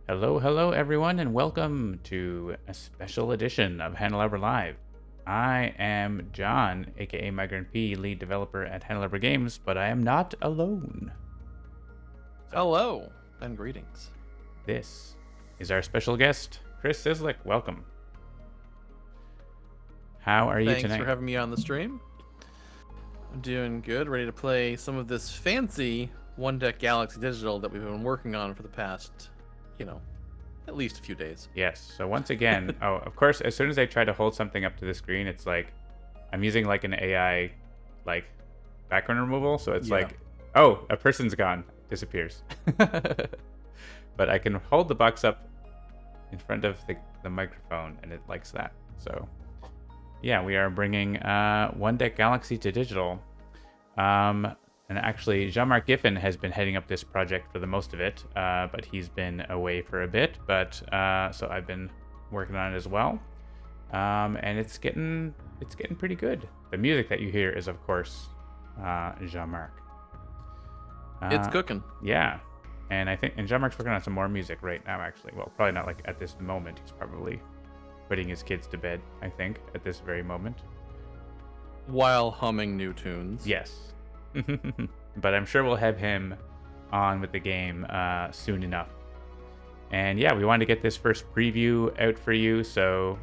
Hello, hello, everyone, and welcome to a special edition of Handelabra Live. I am John, aka Migrant P, lead developer at Handelabra Games, but I am not alone. Hello and greetings. This is our special guest, Chris Cieslik. Welcome. How are you Thanks tonight? for having me on the stream. I'm doing good, ready to play some of this fancy One Deck Galaxy Digital that we've been working on for the past, at least a few days. Yes. So once again, of course, as soon as I try to hold something up to the screen, it's like I'm using like an AI, like background removal. So it's like, oh, a person's gone, disappears. But I can hold the box up in front of the microphone, and it likes that. So yeah, we are bringing One Deck Galaxy to digital. And actually, Jean-Marc Giffen has been heading up this project for the most of it, but he's been away for a bit. But so I've been working on it as well, and it's getting pretty good. The music that you hear is, of course, Jean-Marc. It's cooking. Yeah, and Jean-Marc's working on some more music right now. Actually, well, probably not like at this moment. He's probably putting his kids to bed, I think, at this very moment. While humming new tunes. Yes. But I'm sure we'll have him on with the game soon enough. And yeah, we wanted to get this first preview out for you so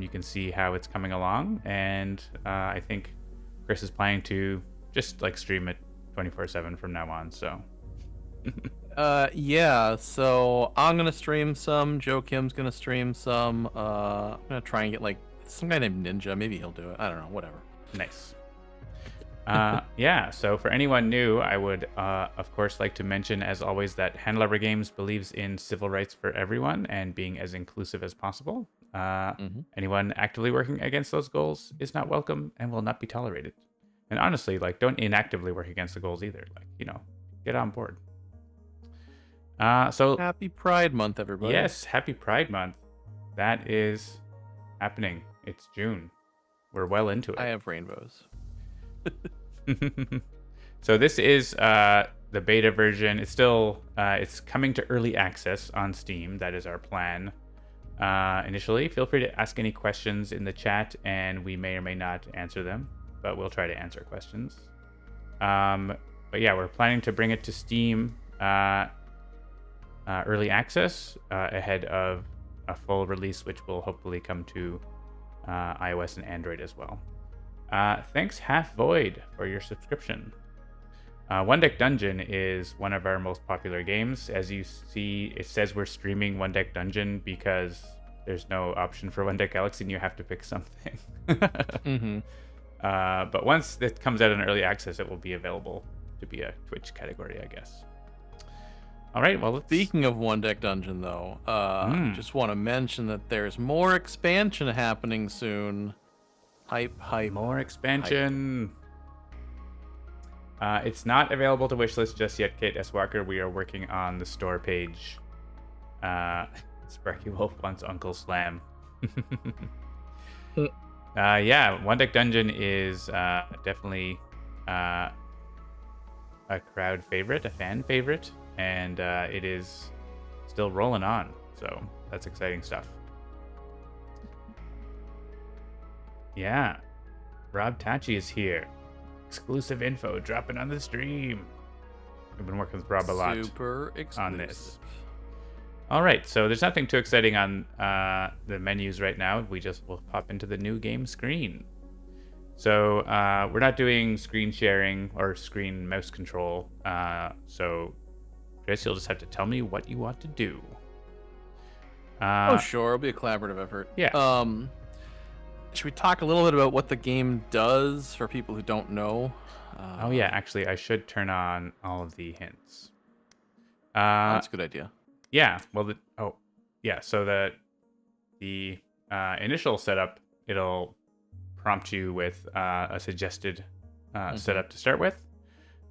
you can see how it's coming along. And I think Chris is planning to just like stream it 24/7 from now on. So Yeah, so I'm gonna stream some. Joe Kim's gonna stream some. I'm gonna try and get like some guy named Ninja. Maybe he'll do it. I don't know. Whatever. nice. Yeah, so for anyone new, I would, of course, like to mention, as always, that Handelabra Games believes in civil rights for everyone and being as inclusive as possible. Anyone actively working against those goals is not welcome and will not be tolerated. And honestly, like, don't inactively work against the goals either. Like, get on board. So Happy Pride Month, everybody. yes, happy Pride Month. That is happening. It's June. We're well into it. I have rainbows. So this is the beta version. It's still it's coming to early access on Steam. That is our plan initially. Feel free to ask any questions in the chat, and we may or may not answer them, but we'll try to answer questions. But yeah, we're planning to bring it to Steam early access ahead of a full release, which will hopefully come to iOS and Android as well. Thanks Half Void for your subscription. One Deck Dungeon is one of our most popular games. As you see, it says we're streaming One Deck Dungeon because there's no option for One Deck Galaxy and you have to pick something. But once it comes out in early access, it will be available to be a Twitch category, I guess. All right, well, Speaking of One Deck Dungeon, though, just want to mention that there's more expansion happening soon. Hype. More expansion. It's not available to wishlist just yet, Kate S. Walker. We are working on the store page. Sparky Wolf wants Uncle Slam. Yeah, One Deck Dungeon is definitely a crowd favorite, a fan favorite, and it is still rolling on. So that's exciting stuff. Yeah, Rob Tachi is here. Exclusive info dropping on the stream. We've been working with Rob a lot Super exclusive on this. All right, so there's nothing too exciting on the menus right now. We'll pop into the new game screen. So we're not doing screen sharing or screen mouse control. So Chris, you'll just have to tell me what you want to do. Oh, sure. It'll be a collaborative effort. Yeah. Should we talk a little bit about what the game does for people who don't know? Oh yeah, actually, I should turn on all of the hints. That's a good idea. Yeah. Well, so the initial setup, it'll prompt you with a suggested setup to start with.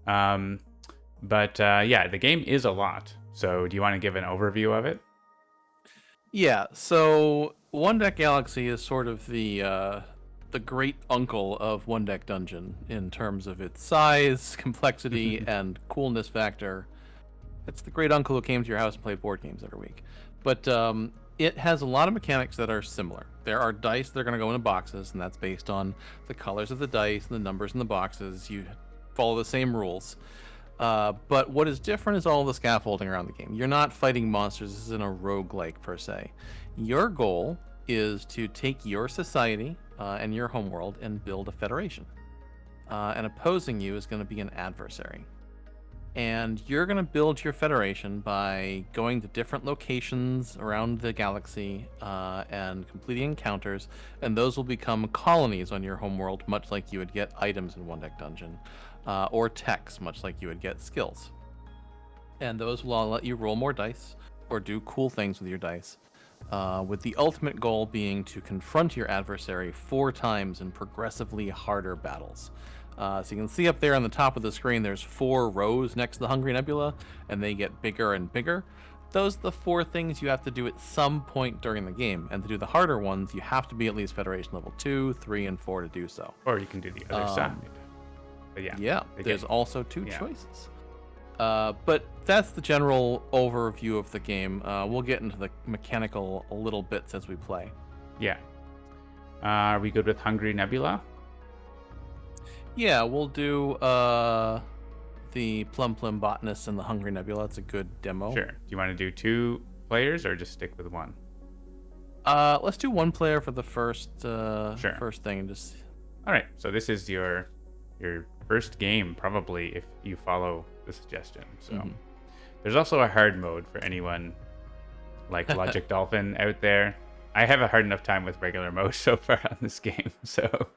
But yeah, the game is a lot. So do you want to give an overview of it? Yeah. So One Deck Galaxy is sort of the great uncle of One Deck Dungeon in terms of its size, complexity, and coolness factor. It's the great uncle who came to your house and played board games every week. But it has a lot of mechanics that are similar. There are dice that are going to go into boxes, and that's based on the colors of the dice and the numbers in the boxes. You follow the same rules. But what is different is all the scaffolding around the game. You're not fighting monsters. This isn't a roguelike per se. Your goal is to take your society and your homeworld and build a federation. And opposing you is going to be an adversary. And you're going to build your federation by going to different locations around the galaxy and completing encounters, and those will become colonies on your homeworld, much like you would get items in One Deck Dungeon, or techs, much like you would get skills. And those will all let you roll more dice or do cool things with your dice, with the ultimate goal being to confront your adversary 4 times in progressively harder battles. So you can see up there on the top of the screen, there's 4 rows next to the Hungry Nebula, and they get bigger and bigger. Those are the 4 things you have to do at some point during the game, and to do the harder ones, you have to be at least Federation level 2, 3, and 4 to do so. Or you can do the other side. But yeah, there's also 2 choices. But that's the general overview of the game. We'll get into the mechanical little bits as we play. Yeah. Are we good with Hungry Nebula? Yeah, we'll do the Plum Botanist and the Hungry Nebula. It's a good demo. Sure. Do you want to do 2 players or just stick with 1? Let's do 1 player for the first sure. first thing. Just all right. So this is your first game, probably, if you follow the suggestion. So there's also a hard mode for anyone like Logic Dolphin out there. I have a hard enough time with regular mode so far on this game, so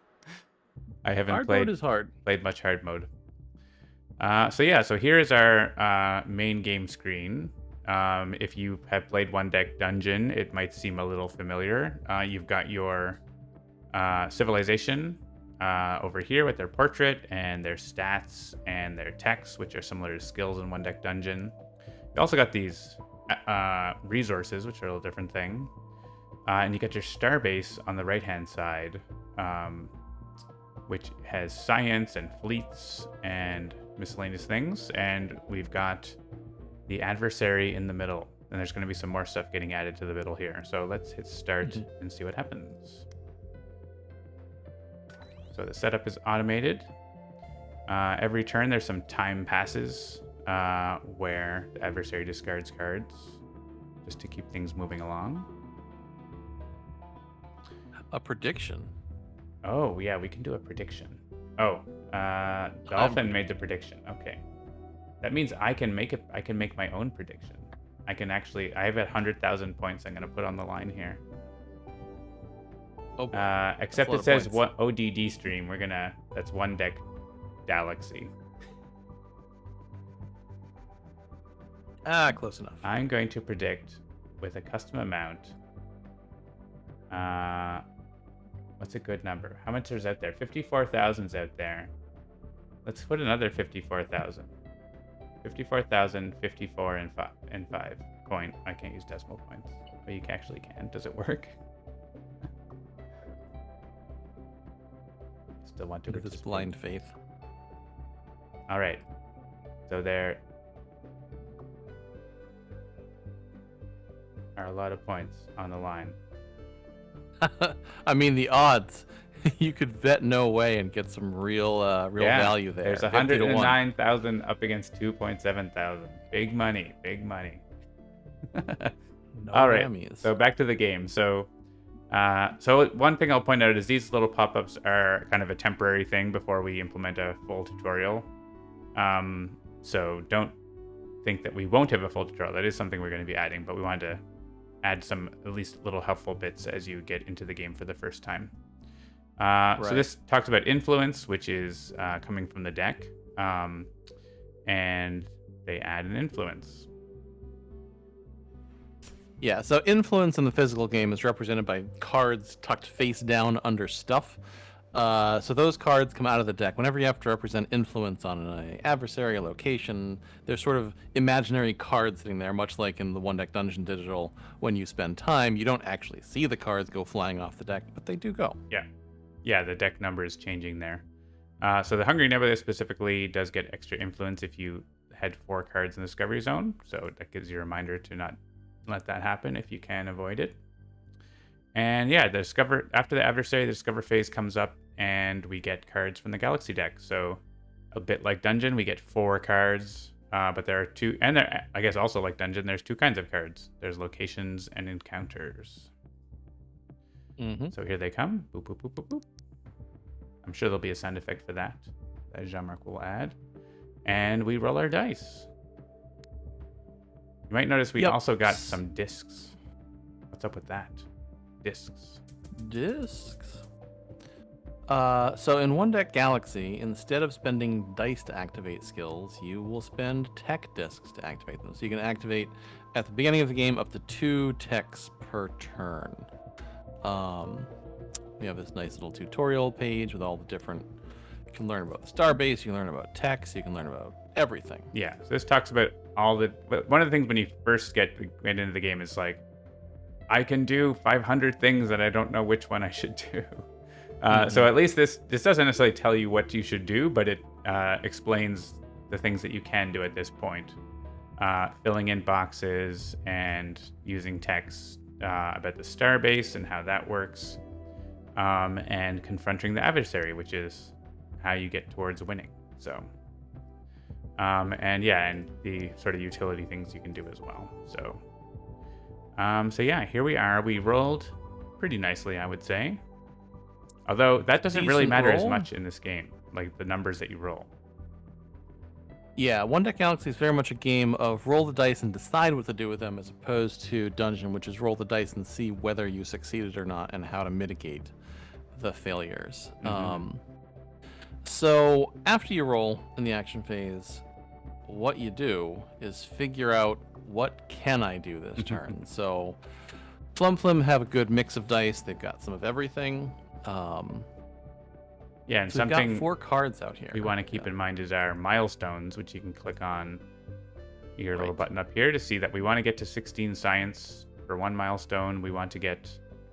I haven't hard mode is hard. played much hard mode. So here is our main game screen. If you have played One Deck Dungeon, it might seem a little familiar. You've got your civilization over here with their portrait and their stats and their techs, which are similar to skills in One Deck Dungeon. You also got these resources, which are a little different thing. And you got your star base on the right-hand side, which has science and fleets and miscellaneous things. And we've got the adversary in the middle. And there's going to be some more stuff getting added to the middle here. So let's hit start and see what happens. So the setup is automated. Every turn there's some time passes where the adversary discards cards just to keep things moving along. A prediction. Oh, yeah, we can do a prediction. Oh, Dolphin made the prediction. Okay. That means I can make it. I can make my own prediction. I can actually, I have 100,000 points I'm going to put on the line here. Oh, except it says what ODD stream. That's One Deck Galaxy. Close enough. I'm going to predict with a custom amount. What's a good number? How much is out there? 54,000's out there. Let's put another 54,000. 54,000, 54, and 5 coin. I can't use decimal points, but you actually can. Does it work? Still want to do this blind faith. All right. So there are a lot of points on the line. I mean, the odds. You could bet no way and get some real value there. There's 109,000 up against 2,700. Big money, big money. All right. Rammies. So back to the game. So one thing I'll point out is these little pop-ups are kind of a temporary thing before we implement a full tutorial. So don't think that we won't have a full tutorial. That is something we're going to be adding, but we wanted to add some at least little helpful bits as you get into the game for the first time. So this talks about influence, which is coming from the deck, and they add an influence. Yeah, so influence in the physical game is represented by cards tucked face down under stuff. So those cards come out of the deck. Whenever you have to represent influence on an adversary, a location, there's sort of imaginary cards sitting there, much like in the One Deck Dungeon Digital. When you spend time, you don't actually see the cards go flying off the deck, but they do go. Yeah, the deck number is changing there. So the Hungry Nebula specifically does get extra influence if you head 4 cards in the discovery zone. So that gives you a reminder to not let that happen if you can avoid it. And yeah, after the adversary, the discover phase comes up, and we get cards from the galaxy deck. So a bit like Dungeon, we get 4 cards, but there are 2, and I guess also like Dungeon, there's 2 kinds of cards. There's locations and encounters. So here they come. Boop, boop, boop, boop, boop. I'm sure there'll be a sound effect for that Jean-Marc will add. And we roll our dice. You might notice we also got some discs. What's up with that? Discs. So in One Deck Galaxy, instead of spending dice to activate skills, you will spend tech discs to activate them. So you can activate at the beginning of the game up to 2 techs per turn. We have this nice little tutorial page with all the different. You can learn about the starbase, you can learn about techs, you can learn about everything. Yeah, so this talks about but one of the things when you first get into the game is like, I can do 500 things and I don't know which one I should do. So at least this doesn't necessarily tell you what you should do, but it explains the things that you can do at this point. Filling in boxes and using text about the starbase and how that works. And confronting the adversary, which is how you get towards winning. So, and the sort of utility things you can do as well. So, here we are. We rolled pretty nicely, I would say. Although that doesn't really matter as much in this game, like the numbers that you roll. Yeah, One Deck Galaxy is very much a game of roll the dice and decide what to do with them, as opposed to Dungeon, which is roll the dice and see whether you succeeded or not and how to mitigate the failures. So after you roll in the action phase, what you do is figure out, what can I do this turn? So Plum have a good mix of dice. They've got some of everything. And so something we've got 4 cards out here. We want to keep in mind is our milestones, which you can click on your little button up here to see that we want to get to 16 science for 1 milestone. We want to get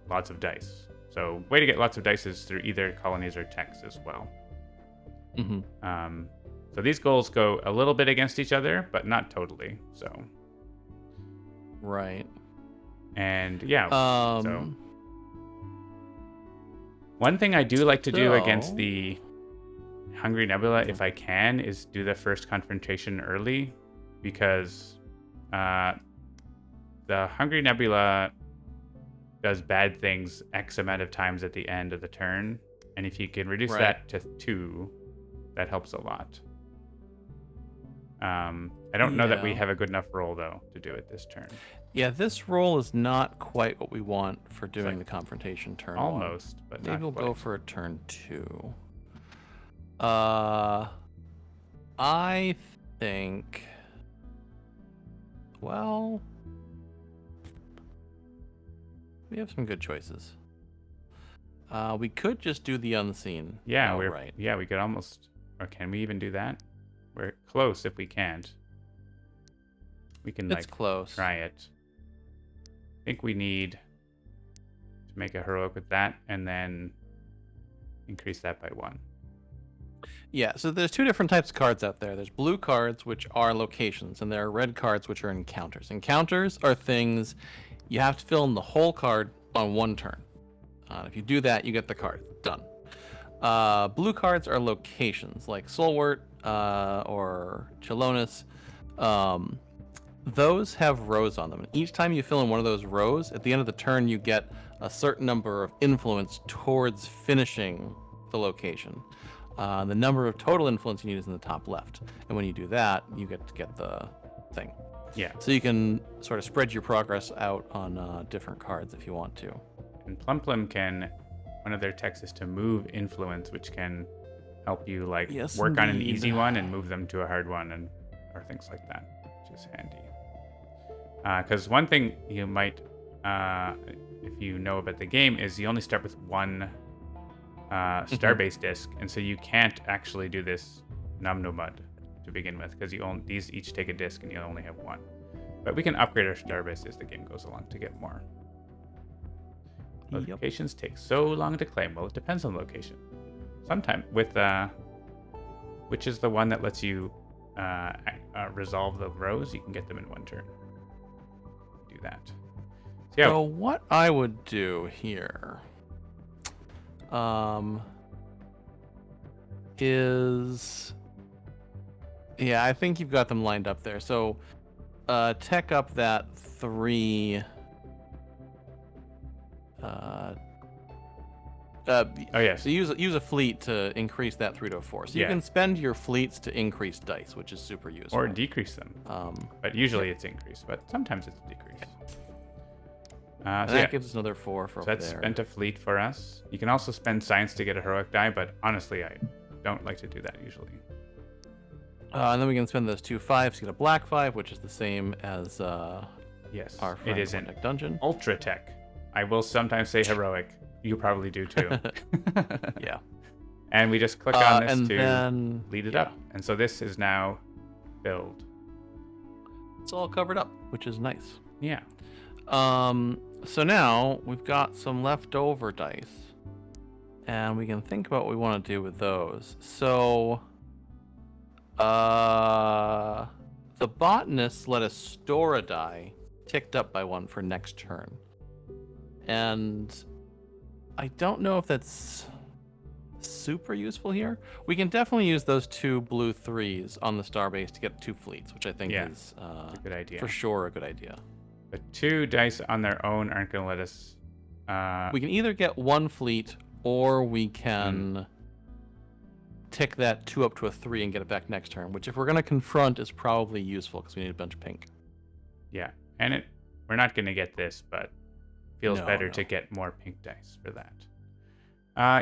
lots of dice. So way to get lots of dice is through either colonies or techs as well. So these goals go a little bit against each other, but not totally. So and so one thing I do like to do against the Hungry Nebula, if I can, is do the first confrontation early, because the Hungry Nebula does bad things X amount of times at the end of the turn, and if you can reduce that to 2, that helps a lot. I don't know that we have a good enough roll, though, to do it this turn. Yeah, this roll is not quite what we want for doing the confrontation turn. Almost, 1. But maybe we'll quite. Go for a turn 2. I think. Well, we have some good choices. We could just do the unseen. Yeah, we could almost. Or can we even do that? We're close if we can't. We can close. Try it. I think we need to make a heroic with that and then increase that by 1. Yeah, so there's 2 different types of cards out there. There's blue cards, which are locations, and there are red cards, which are encounters. Encounters are things you have to fill in the whole card on 1 turn. If you do that, you get the card. Done. Blue cards are locations, like Solwart or Chelonis. Those have rows on them. Each time you fill in one of those rows, at the end of the turn, you get a certain number of influence towards finishing the location. The number of total influence you need is in the top left. And when you do that, you get to get the thing. Yeah. So you can sort of spread your progress out on different cards if you want to. And Plum one of their techs is to move influence, which can help you work on an easy one and move them to a hard one, or things like that, which is handy. Because one thing you might, if you know about the game, is you only start with 1 starbase disc, and so you can't actually do this Numnomud to begin with, because these each take a disc and you only have 1. But we can upgrade our starbase as the game goes along to get more. Locations take so long to claim. Well, it depends on location. Sometimes with which is the one that lets you resolve the rows, you can get them in one turn. Do that. So, yeah. So what I would do here is, yeah, I think you've got them lined up there. So tech up that 3. Oh yes. So use a fleet to increase that 3 to a 4. So you can spend your fleets to increase dice, which is super useful. Or decrease them. But usually it's increased, but sometimes it's decreased. And that gives us another 4 for so up there. That's spent a fleet for us. You can also spend science to get a heroic die, but honestly, I don't like to do that usually. And then we can spend those 2 5s to get a black 5, which is the same as yes, our friend it is an Tech Dungeon. Ultra Tech. I will sometimes say heroic. You probably do too. Yeah. And we just click on this to then, lead it up. And so this is now filled. It's all covered up, which is nice. Yeah. So now we've got some leftover dice, and we can think about what we want to do with those. So, the botanists let us store a die, ticked up by 1 for next turn. And I don't know if that's super useful here. We can definitely use those 2 blue 3s on the starbase to get 2 fleets, which I think is a good idea. For sure a good idea. The 2 dice on their own aren't going to let us... we can either get 1 fleet, or we can tick that 2 up to a 3 and get it back next turn, which if we're going to confront is probably useful because we need a bunch of pink. Yeah, and we're not going to get this, but feels better to get more pink dice for that.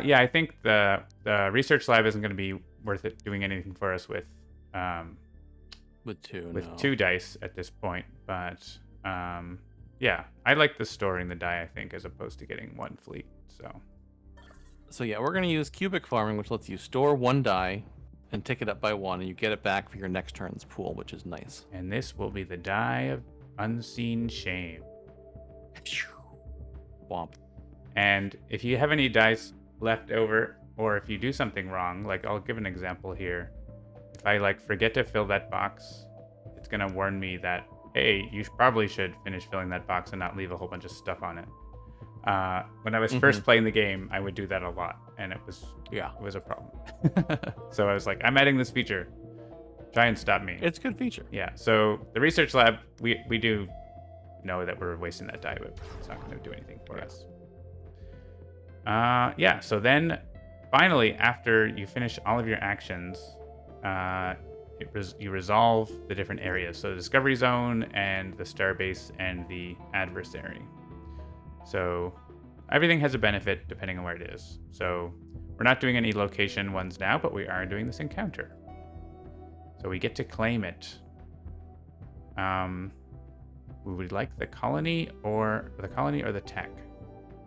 Yeah, I think the research lab isn't going to be worth it doing anything for us with 2 dice at this point, but yeah, I like the storing the die, I think, as opposed to getting 1 fleet. So yeah, we're going to use cubic farming, which lets you store 1 die and tick it up by 1, and you get it back for your next turn's pool, which is nice. And this will be the die of unseen shame. Womp. And if you have any dice left over, or if you do something wrong, like I'll give an example here. If I forget to fill that box, it's going to warn me that, hey, you probably should finish filling that box and not leave a whole bunch of stuff on it. When I was first playing the game, I would do that a lot, and it was a problem. So I was like, I'm adding this feature. Try and stop me. It's a good feature. Yeah. So the research lab, we do know that we're wasting that die, but it's not going to do anything for us. Yeah. So then, finally, after you finish all of your actions, you resolve the different areas. So the discovery zone and the starbase and the adversary. So everything has a benefit depending on where it is. So we're not doing any location ones now, but we are doing this encounter. So we get to claim it. We would like the colony or the tech.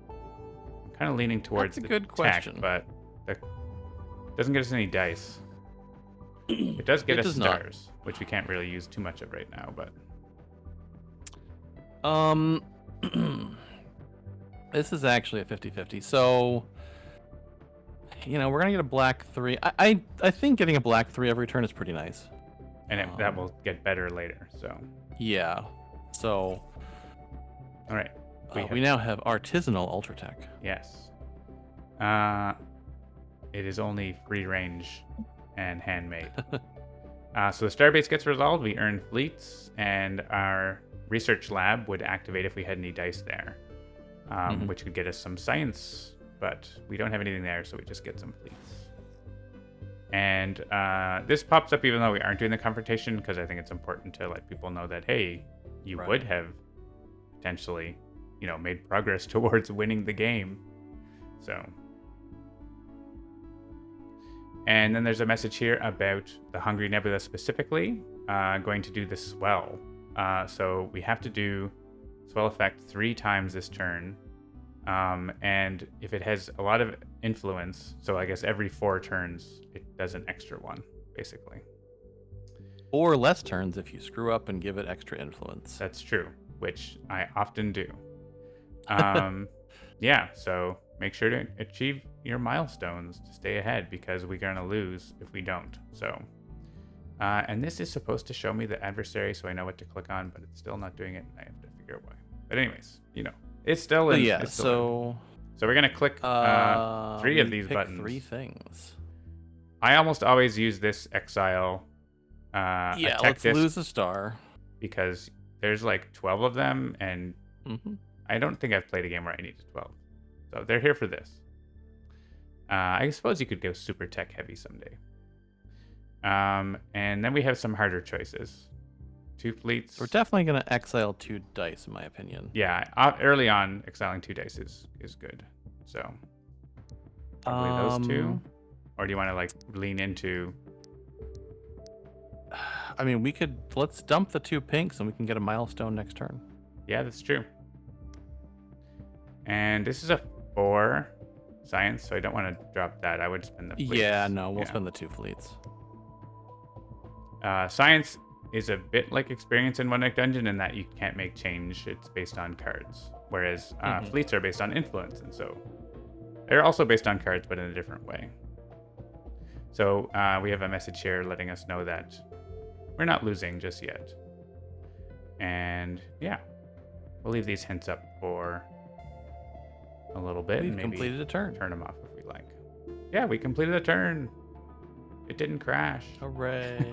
I'm kind of leaning towards the good tech, question. but it doesn't get us any dice. It does get us stars, which we can't really use too much of right now, but this is actually a 50-50. So, we're going to get a black 3. I think getting a black 3 every turn is pretty nice. And that will get better later, so. Yeah. So. All right. We now have artisanal Ultra Tech. Yes. It is only free range and handmade. So the starbase gets resolved, we earn fleets, and our research lab would activate if we had any dice there, which could get us some science, but we don't have anything there, so we just get some fleets. And this pops up even though we aren't doing the confrontation, because I think it's important to let people know that, hey, you would have potentially, made progress towards winning the game. So. And then there's a message here about the Hungry Nebula specifically, going to do the swell. So we have to do swell effect 3 times this turn. And if it has a lot of influence, so I guess every 4 turns, it does an extra 1, basically. Or less turns if you screw up and give it extra influence. That's true, which I often do. Yeah, so make sure to achieve your milestones to stay ahead, because we're going to lose if we don't. So And this is supposed to show me the adversary so I know what to click on, but it's still not doing it. I have to figure out why. But anyways, it's still in. Yeah, it's still in. So we're going to click 3 of these pick buttons. 3 things. I almost always use this exile Yeah, attack let's disc lose a star. because there's like 12 of them, and Mm-hmm. I don't think I've played a game where I needed 12. So they're here for this. I suppose you could go super tech heavy someday. And then we have some harder choices. 2 fleets. We're definitely going to exile 2 dice, in my opinion. Yeah, early on, exiling 2 dice is good. So probably those 2. Or do you want to like lean into? I mean, let's dump the 2 pinks and we can get a milestone next turn. Yeah, that's true. And this is a 4 science, so I don't want to drop that. I would spend the fleets. Yeah, no, we'll spend the 2 fleets. Science is a bit like experience in One Night Dungeon in that you can't make change. It's based on cards. Whereas fleets are based on influence, and so they're also based on cards, but in a different way. So we have a message here letting us know that we're not losing just yet. And yeah, we'll leave these hints up for a little bit. We've and maybe completed a turn. Turn them off if we like. Yeah, we completed a turn. It didn't crash. Hooray.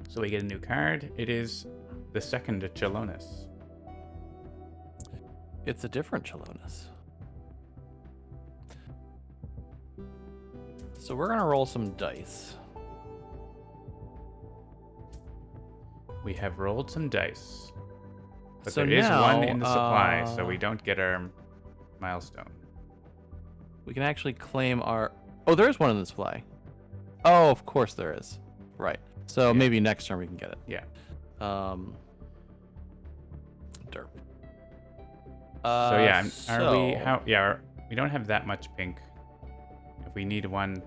So we get a new card. It is the second Chelonus. It's a different Chelonus. So we're going to roll some dice. We have rolled some dice. But So there is now, one in the supply, so we don't get our milestone. We can actually claim our... Oh, there is one in the supply. Oh, of course there is. Right. So Yeah. maybe next turn we can get it. Yeah. Derp. So yeah, so we don't have that much pink. If we need 1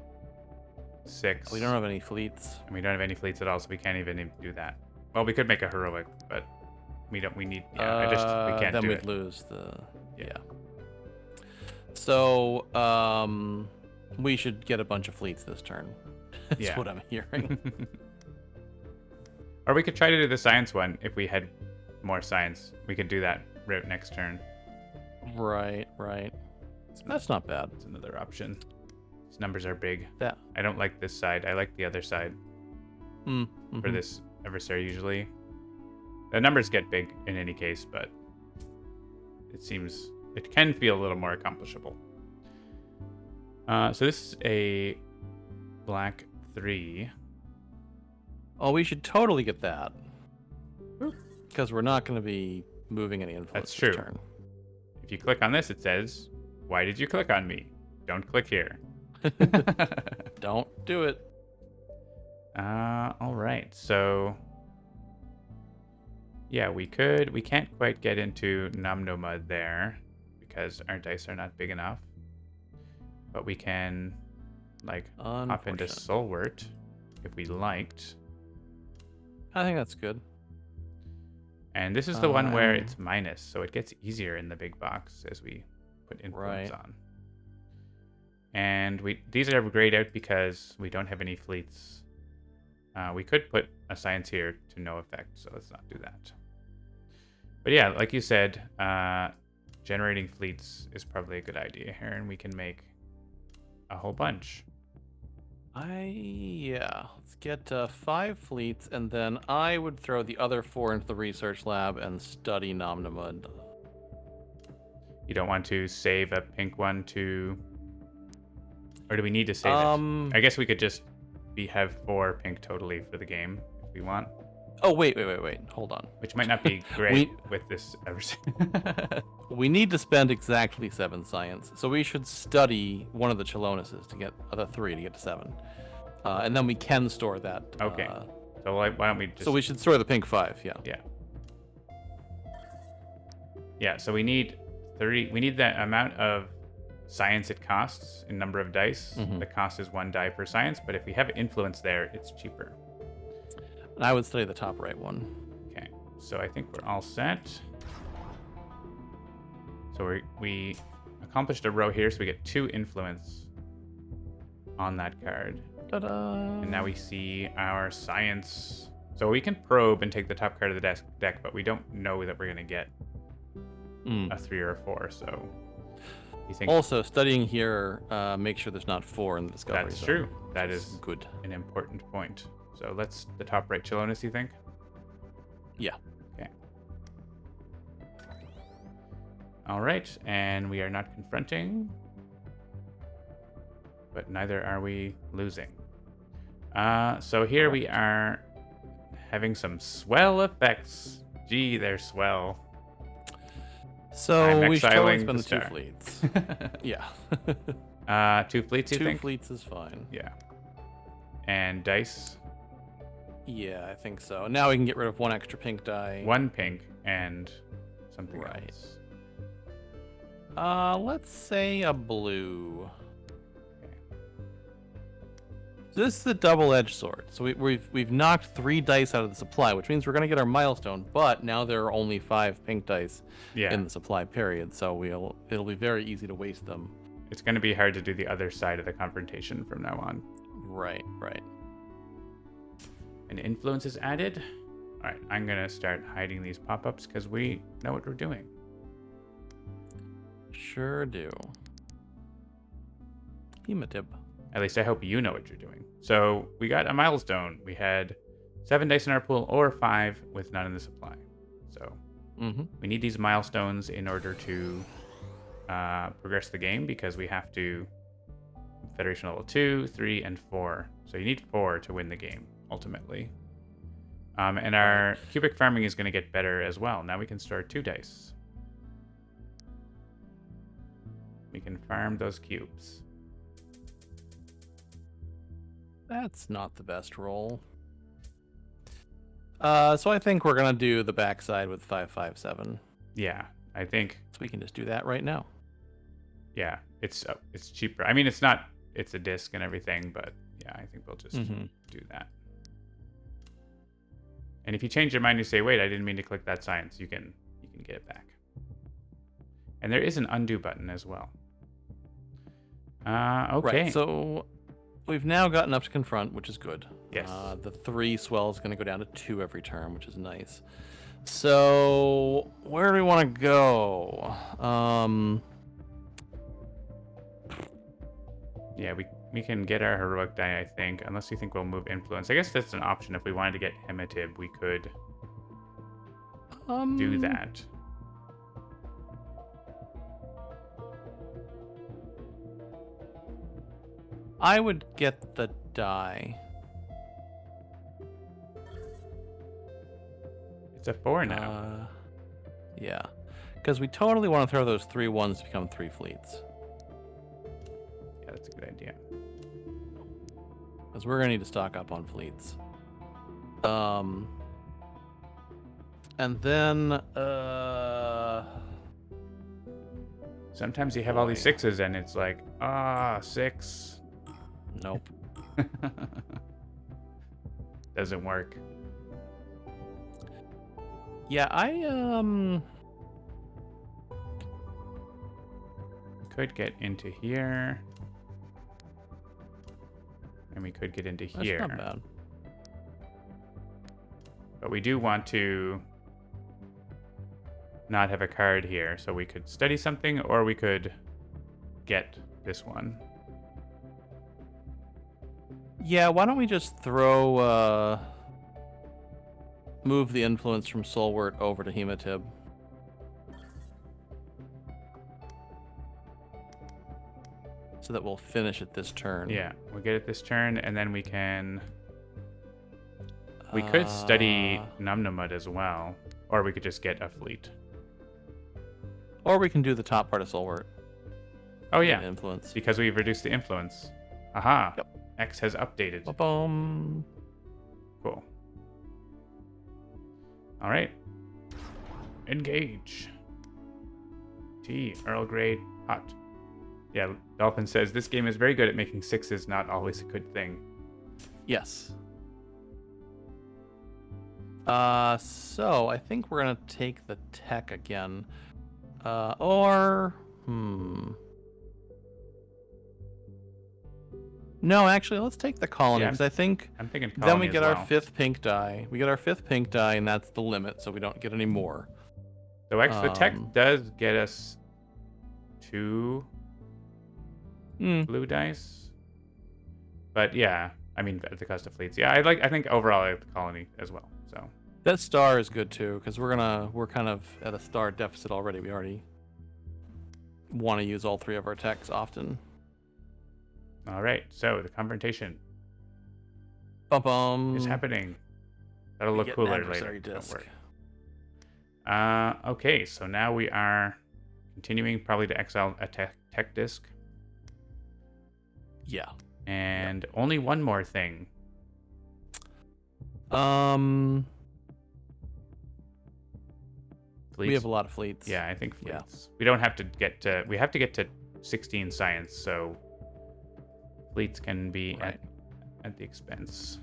6. we don't have any fleets. And we don't have any fleets at all, so we can't even do that. Well, we could make a heroic, but we need we can't then do we'd it. lose the... Yeah. Yeah. So, we should get a bunch of fleets this turn. That's Yeah. what I'm hearing. Or we could try to do the science one if we had more science. We could do that route next turn. Right. That's not bad. It's another option. These numbers are big. Yeah. I don't like this side. I like the other side Mm-hmm. for this adversary usually. The numbers get big in any case, but it can feel a little more accomplishable. So this is a black 3. Oh, we should totally get that. Because we're not going to be moving any influence That's this true. turn. If you click on this, it says, "Why did you click on me? Don't click here." Don't do it. All right. So yeah, we can't quite get into Namnomud there because our dice are not big enough. But we can hop into Unfortunate. Solwart if we liked. I think that's good. And this is the one where it's minus, so it gets easier in the big box as we put influence on. And these are grayed out because we don't have any fleets. We could put a science here to no effect, so let's not do that. But yeah, like you said, generating fleets is probably a good idea here, and we can make a whole bunch. Let's get 5 fleets, and then I would throw the other 4 into the research lab and study Namnamud. You don't want to save a pink one to... Or do we need to save it? I guess we could just have 4 pink totally for the game if we want. Oh, wait. Hold on. Which might not be great with this adversary. We need to spend exactly 7 science. So we should study one of the Chelonuses to get the 3 to get to 7. And then we can store that. Okay. So why don't we just... So we should store the pink 5, yeah. Yeah. Yeah, so we need 30... We need the amount of science it costs in number of dice. Mhm. The cost is 1 die per science, but if we have influence there, it's cheaper. And I would study the top right one. Okay, so I think we're all set. So we accomplished a row here, so we get 2 influence. on that card. Ta-da! And now we see our science. So we can probe and take the top card of the deck, but we don't know that we're going to get a 3 or a 4. So you think... Also, studying here, make sure there's not 4 in the discovery That's zone. true. That is good. An important point. So let's the top right Chilonis, you think? Yeah. Okay. All right, and we are not confronting, but neither are we losing. So here we are having some swell effects. Gee, they're swell. So we should totally spend the 2 star. fleets. Yeah. 2 fleets, you 2 think? 2 fleets is fine. Yeah. And dice? Yeah, I think so. Now we can get rid of 1 extra pink die. 1 pink and something else. Let's say a blue. So this is the double-edged sword. So we've knocked 3 dice out of the supply, which means we're gonna get our milestone. But now there are only 5 pink dice in the supply period, so it'll be very easy to waste them. It's gonna be hard to do the other side of the confrontation from now on. Right. An influence is added. All right, I'm gonna start hiding these pop-ups because we know what we're doing. Sure do. Hematib. At least I hope you know what you're doing. So we got a milestone. We had 7 dice in our pool or 5 with none in the supply. So we need these milestones in order to progress the game because we have to Federation level 2, 3, and 4. So you need 4 to win the game, ultimately. And our cubic farming is going to get better as well. Now we can store 2 dice. We can farm those cubes. That's not the best roll. So I think we're gonna do the backside with 557. Yeah, I think. So we can just do that right now. Yeah, it's cheaper. I mean, it's a disc and everything, but yeah, I think we'll just do that. And if you change your mind, you say, "Wait, I didn't mean to click that science." You can get it back. And there is an undo button as well. Okay. Right. So we've now gotten up to confront, which is good. Yes. The 3 swell is going to go down to 2 every turn, which is nice. So where do we want to go? Yeah, we can get our heroic die, I think, unless you think we'll move influence. I guess that's an option. If we wanted to get Hematib, we could do that. I would get the die. It's a 4 now. Yeah. Because we totally want to throw those 3 1s to become 3 fleets. Yeah, that's a good idea. Because we're going to need to stock up on fleets. And then... Sometimes you have all these 6s and it's like, 6. Nope. Doesn't work. Yeah, could get into here. And we could get into here. That's not bad. But we do want to not have a card here. So we could study something or we could get this one. Yeah, why don't we just throw... move the influence from Solwart over to Hematib. So that we'll finish it this turn. Yeah, we'll get it this turn, and then we can... We could study Numnumud as well, or we could just get a fleet. Or we can do the top part of Solwart. Oh yeah, influence. Because we've reduced the influence. Aha, yep. X has updated. Ba-boom. Cool. All right. Engage. Tea, Earl Grey, hot. Yeah, Dolphin says, this game is very good at making 6s not always a good thing. Yes. So I think we're going to take the tech again. No, actually, let's take the colony Yeah, because I think I'm thinking then we colony get as our well. 5th pink die. We get our 5th pink die, and that's the limit, so we don't get any more. So extra tech does get us 2 blue dice. But yeah, I mean at the cost of fleets. Yeah, I think overall I like the colony as well. So that star is good too because we're kind of at a star deficit already. We already want to use all 3 of our techs often. all right, so the confrontation is happening. That'll look cooler later. Don't worry. Okay, so now we are continuing probably to exile a tech disc. Yeah. And only one more thing. Fleets. We have a lot of fleets. Yeah, I think fleets. We don't have to get to. We have to get to 16 science, so fleets can be at the expense.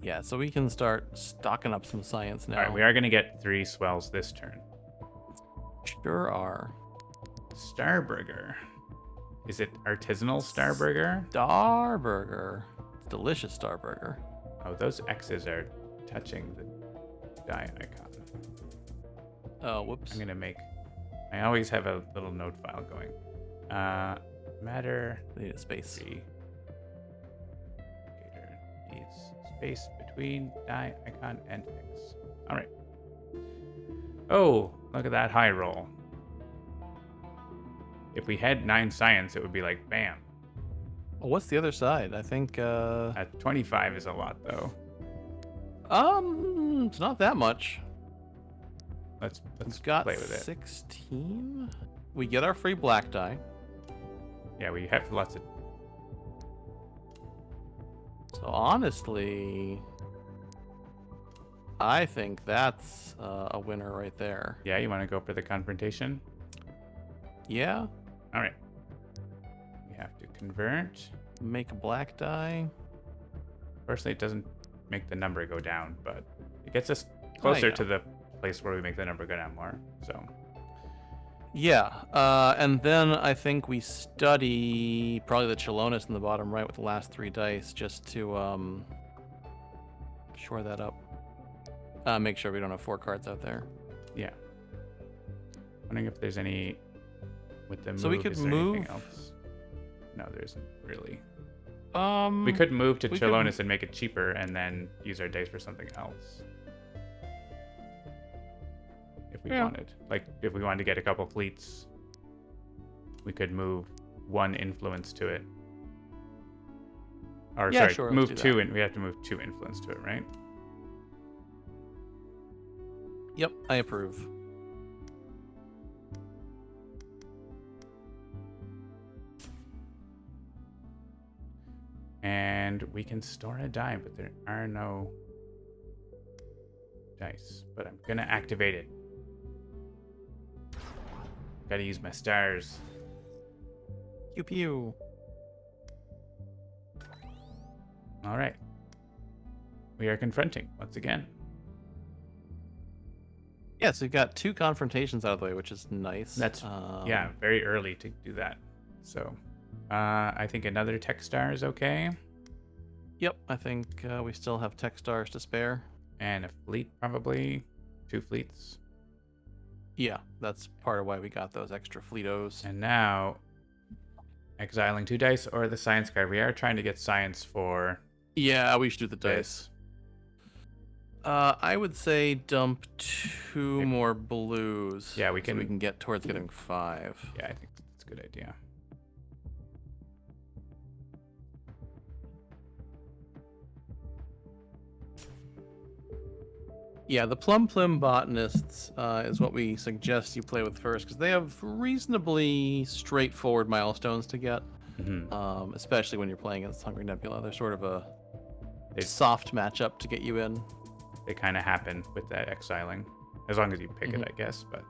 Yeah, so we can start stocking up some science now. All right, we are going to get 3 swells this turn. Sure are. Starburger. Is it artisanal Starburger? Starburger. It's delicious Starburger. Oh, those X's are touching the die icon. Oh, whoops. I'm gonna make. I always have a little node file going. Matter. Need a space. Needs space between die icon and X. All right. Oh, look at that high roll. If we had 9 science, it would be like bam. Well, what's the other side? I think. At 25 is a lot though. It's not that much. Let's got play with it. 16. We get our free black die. Yeah, we have lots of. So honestly, I think that's a winner right there. Yeah, you want to go for the confrontation? Yeah. All right. We have to convert. Make a black die. Personally, it doesn't make the number go down, but it gets us closer to the place where we make the number go down more. So. Yeah, and then I think we study probably the Chelonis in the bottom right with the last 3 dice just to shore that up. Make sure we don't have 4 cards out there. Yeah. Wondering if there's any with the move. So we could is there move. Anything else? No, there isn't really. We could move to Chelonis and make it cheaper, and then use our dice for something else. If we wanted, like, if we wanted to get a couple fleets, we could move 1 influence to it. Or yeah, sorry, sure, move 2, and we have to move 2 influence to it, right? Yep, I approve. And we can store a die, but there are no dice. But I'm gonna activate it. Gotta use my stars. Pew pew. All right. We are confronting once again. Yeah, so we've got 2 confrontations out of the way, which is nice. That's yeah, very early to do that. So I think another tech star is okay. Yep, I think we still have tech stars to spare. And a fleet, probably 2 fleets. Yeah, that's part of why we got those extra fleetos. And now exiling 2 dice or the science card. We are trying to get science for. Yeah, we should do the dice. I would say dump 2 more blues. Yeah, we can. So we can get towards getting 5. Yeah, I think that's a good idea. Yeah, the Plum Plim Botanists is what we suggest you play with first, because they have reasonably straightforward milestones to get, especially when you're playing against Hungry Nebula. They're sort of a soft matchup to get you in. They kind of happen with that exiling, as long as you pick it, I guess. But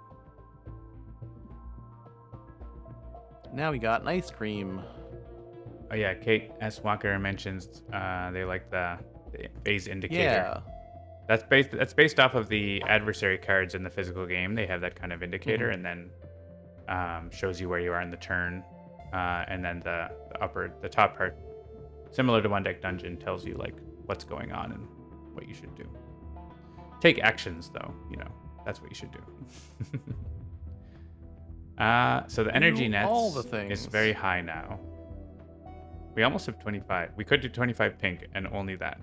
now we got an ice cream. Oh yeah, Kate S. Walker mentions they like the phase indicator. Yeah. That's based off of the adversary cards in the physical game. They have that kind of indicator, and then shows you where you are in the turn. and then the top part, similar to One Deck Dungeon, tells you like what's going on and what you should do. Take actions, though. That's what you should do. So the energy nets is very high now. We almost have 25. We could do 25 pink and only that.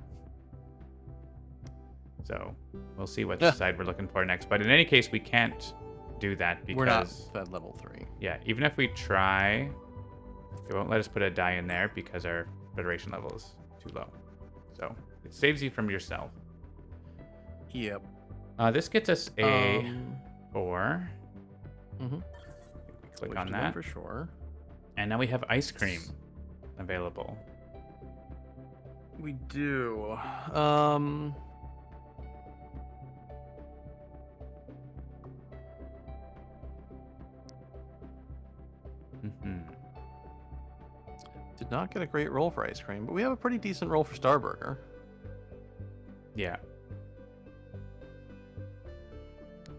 So we'll see what side we're looking for next. But in any case, we can't do that because we're not at level 3. Yeah, even if we try, it won't let us put a die in there because our Federation level is too low. So it saves you from yourself. Yep. This gets us a 4. Mm-hmm. Click on that for sure. And now we have ice cream available. We do. Did not get a great roll for ice cream, but we have a pretty decent roll for Starburger. Yeah.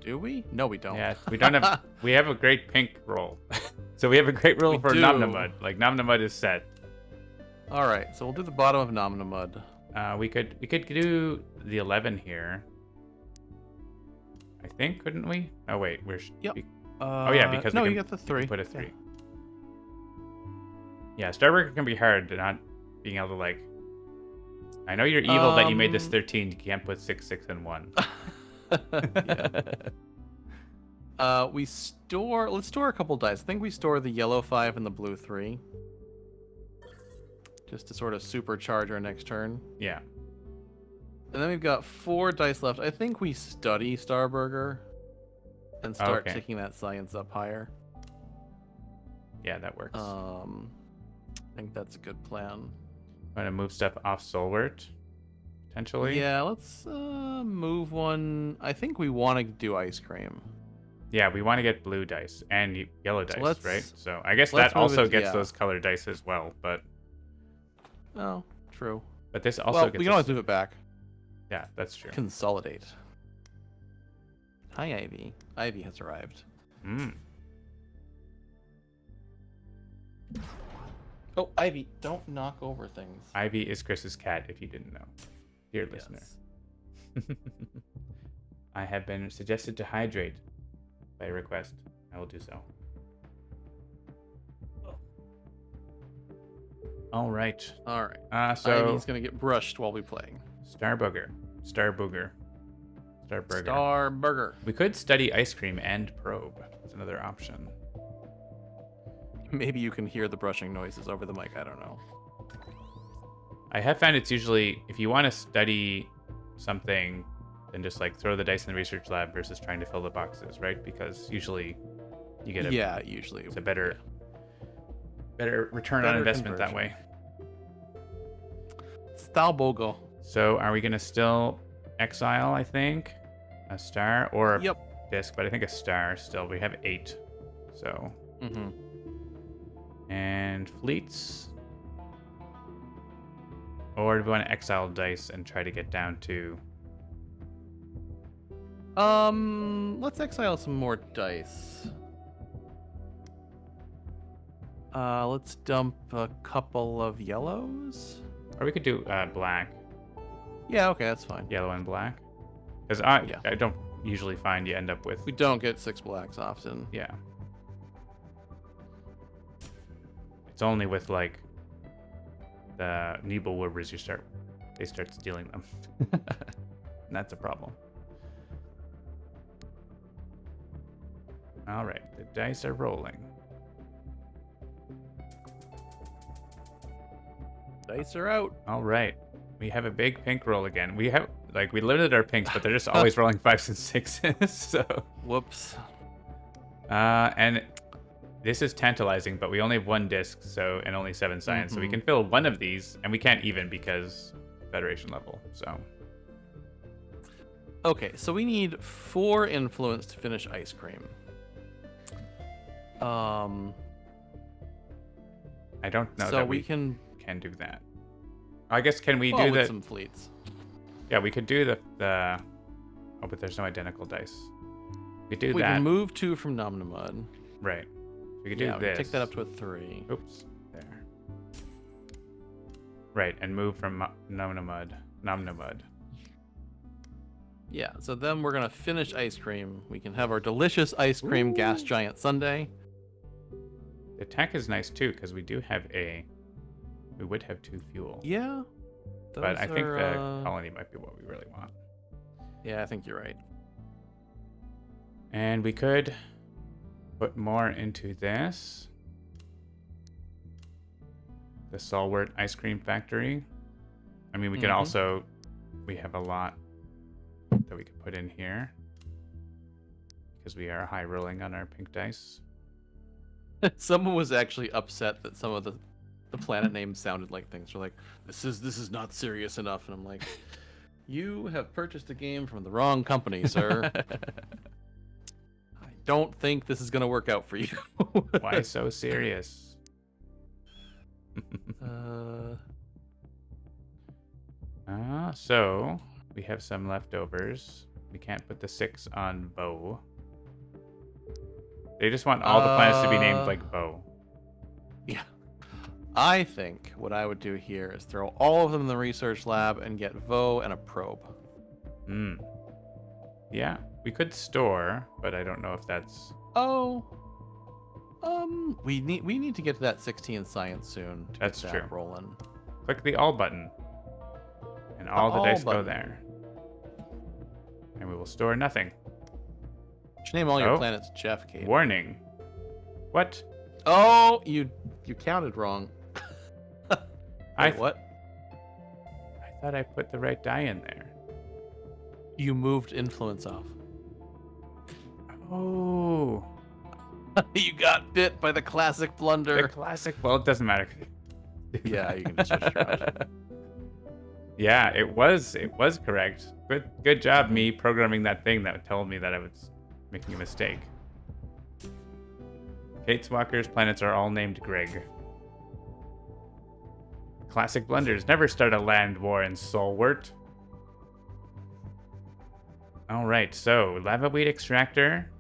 Do we? No, we don't. Yeah, we don't have. We have a great pink roll, so we have a great roll for Namnamud. Like Namnamud is set. All right, so we'll do the bottom of Namnamud. We could do the 11 here. I think, couldn't we? Oh wait, we're. Yep. Oh yeah, because no, you got the 3. Put a 3. Yeah, Starburger can be hard to not being able to like. I know you're evil that you made this 13. You can't put 6, 6, and 1. Yeah. Let's store a couple dice. I think we store the yellow 5 and the blue 3. Just to sort of supercharge our next turn. Yeah. And then we've got 4 dice left. I think we study Starburger and start taking that science up higher. Yeah, that works. I think that's a good plan. Want to move stuff off Solwart, potentially? Yeah, let's move one. I think we want to do ice cream. Yeah, we want to get blue dice and yellow dice, right? So I guess that also gets those colored dice as well, but... Oh, true. But this also gets... we can always move it back. Yeah, that's true. Consolidate. Hi, Ivy. Ivy has arrived. Oh, Ivy, don't knock over things. Ivy is Chris's cat, if you didn't know. Dear listener. I have been suggested to hydrate by request. I will do so. All right. So Ivy's going to get brushed while we play. Starburger. We could study ice cream and probe. That's another option. Maybe you can hear the brushing noises over the mic. I don't know. I have found it's usually, if you want to study something, then just like throw the dice in the research lab versus trying to fill the boxes, right? Because usually you get usually it's a better return on investment that way. Stalbogo. So are we going to still exile, I think? A star or a disc, but I think a star still. We have 8. So. And fleets. Or do we want to exile dice and try to get down to... Let's exile some more dice. Let's dump a couple of yellows. Or we could do black. Yeah, okay, that's fine. Yellow and black. Because I don't usually find you end up with... We don't get 6 blacks often. Yeah. It's only with, like, the Nibelwurbers they start stealing them. And that's a problem. All right, the dice are rolling. Dice are out. All right, we have a big pink roll again. We limited our pinks, but they're just always rolling 5s and 6s. So. Whoops. And this is tantalizing, but we only have 1 disc, and only 7 science, so we can fill one of these, and we can't even because Federation level. So. Okay, so we need 4 influence to finish ice cream. I don't know that we can do that. I guess can we do with some fleets? Yeah, we could do the. Oh, but there's no identical dice. We could do that. We can move 2 from Namnamud. Right. We could Yeah, do we this. can take that up to a 3. Oops, there. Right, and move from Nomnamud. Yeah, so then we're gonna finish ice cream. We can have our delicious ice cream gas giant sundae. The attack is nice too, because we would have 2 fuel. Yeah. But I think the colony might be what we really want. Yeah, I think you're right. And we could put more into this. The Salwart Ice Cream Factory. I mean, we can also... We have a lot that we could put in here. Because we are high rolling on our pink dice. Someone was actually upset that some of the planet names sounded like things. They're like, this is not serious enough. And I'm like, you have purchased a game from the wrong company, sir. I don't think this is going to work out for you. Why so serious? So we have some leftovers. We can't put the 6 on Bow. They just want all the planets to be named like Bow. Yeah. I think what I would do here is throw all of them in the research lab and get Vo and a probe. Yeah, we could store, but I don't know if that's... We need to get to that 16 science soon. That's true. Rolling. Click the all button, and all the dice go there. And we will store nothing. Should name all your planets Jeff, Kate. Warning. What? Oh, you counted wrong. Wait, what? I thought I put the right die in there. You moved influence off. Oh. You got bit by the classic blunder. The classic. Well, it doesn't matter. Yeah, you can just switch it around. Yeah, it was correct. Good job, me programming that thing that told me that I was making a mistake. Kate Walker's planets are all named Greg. Classic blunders. Never start a land war in Solwart. Alright, so lava weed extractor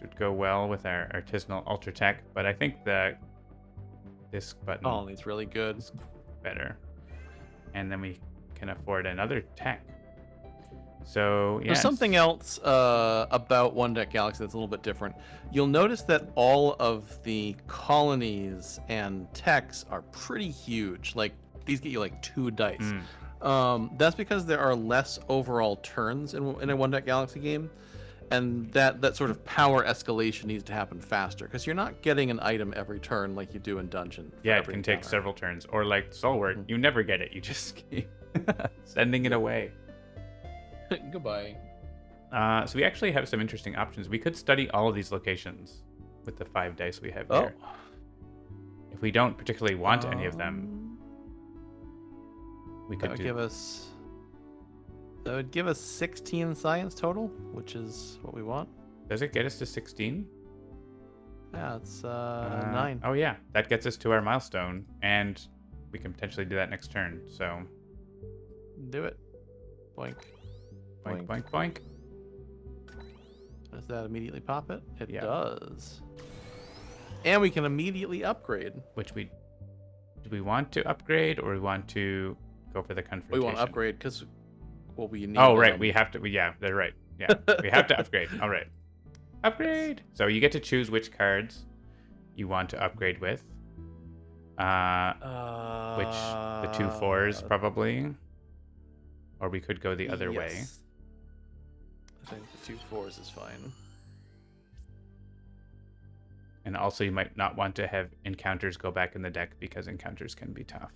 should go well with our artisanal ultra tech, but I think this button it's really good. is better. And then we can afford another tech. So, yeah. There's something else about One Deck Galaxy that's a little bit different. You'll notice that all of the colonies and techs are pretty huge. Like, these get you like 2 dice. That's because there are less overall turns in a One Deck Galaxy game. And that sort of power escalation needs to happen faster. Because you're not getting an item every turn like you do in Dungeon. Yeah, it can take several turns. Or like Solwart, you never get it. You just keep sending it away. Goodbye. So we actually have some interesting options. We could study all of these locations with the 5 dice we have here. If we don't particularly want any of them, we could That would give us 16 science total, which is what we want. Does it get us to 16? Yeah, it's 9. Oh yeah, that gets us to our milestone, and we can potentially do that next turn. So do it. Boink. Boink, boink, boink. Does that immediately pop it? It Yeah. does. And we can immediately upgrade. Which do we want to upgrade, or we want to go for the confrontation? We want to upgrade because, well, we need. Oh right, we have to. Yeah, they're right. Yeah, we have to upgrade. All right, upgrade. So you get to choose which cards you want to upgrade with. Which the 2 4s probably, or we could go the other way. I think the 2 4s is fine. And also, you might not want to have encounters go back in the deck because encounters can be tough.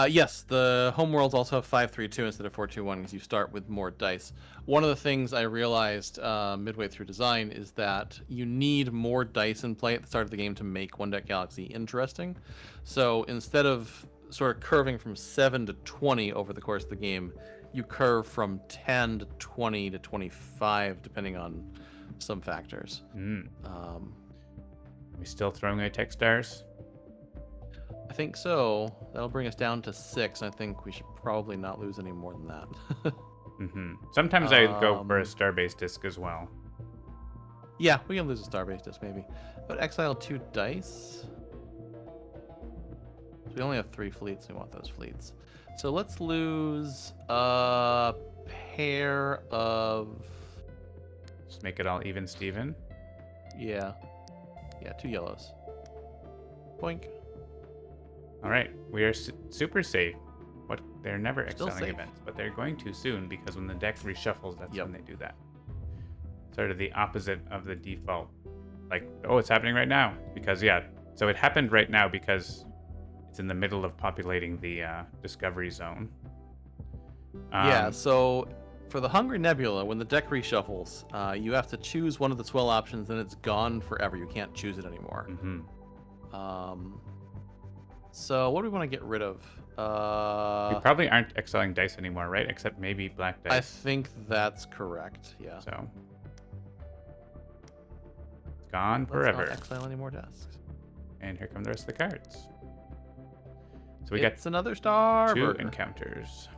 Yes, the homeworlds also have 5-3-2 instead of 4-2-1 because you start with more dice. One of the things I realized midway through design is that you need more dice in play at the start of the game to make One Deck Galaxy interesting. So instead of sort of curving from 7 to 20 over the course of the game, you curve from 10 to 20 to 25 depending on some factors. Are we still throwing away tech stars? I think so. That'll bring us down to 6. I think we should probably not lose any more than that. Sometimes I go for a starbase disc as well. Yeah, we can lose a Starbase disc maybe. But exile 2 dice. So we only have 3 fleets. We want those fleets. So let's lose a pair of... Just make it all even, Steven. Yeah. Yeah, 2 yellows. Boink. All right, we are super safe. What? They're never Still exiling safe. events, but they're going to soon because when the deck reshuffles, that's Yep. when they do that. Sort of the opposite of the default. Like, oh, it's happening right now because yeah. So it happened right now because it's in the middle of populating the discovery zone. Yeah, so for the Hungry Nebula, when the deck reshuffles, you have to choose one of the 12 options, and it's gone forever. You can't choose it anymore. Mm-hmm. So what do we want to get rid of? We probably aren't exiling dice anymore, right? Except maybe black dice. I think that's correct. Yeah. So it's gone Let's forever. not exile any more desks. And here come the rest of the cards. So we It's another star. 2 burger. encounters.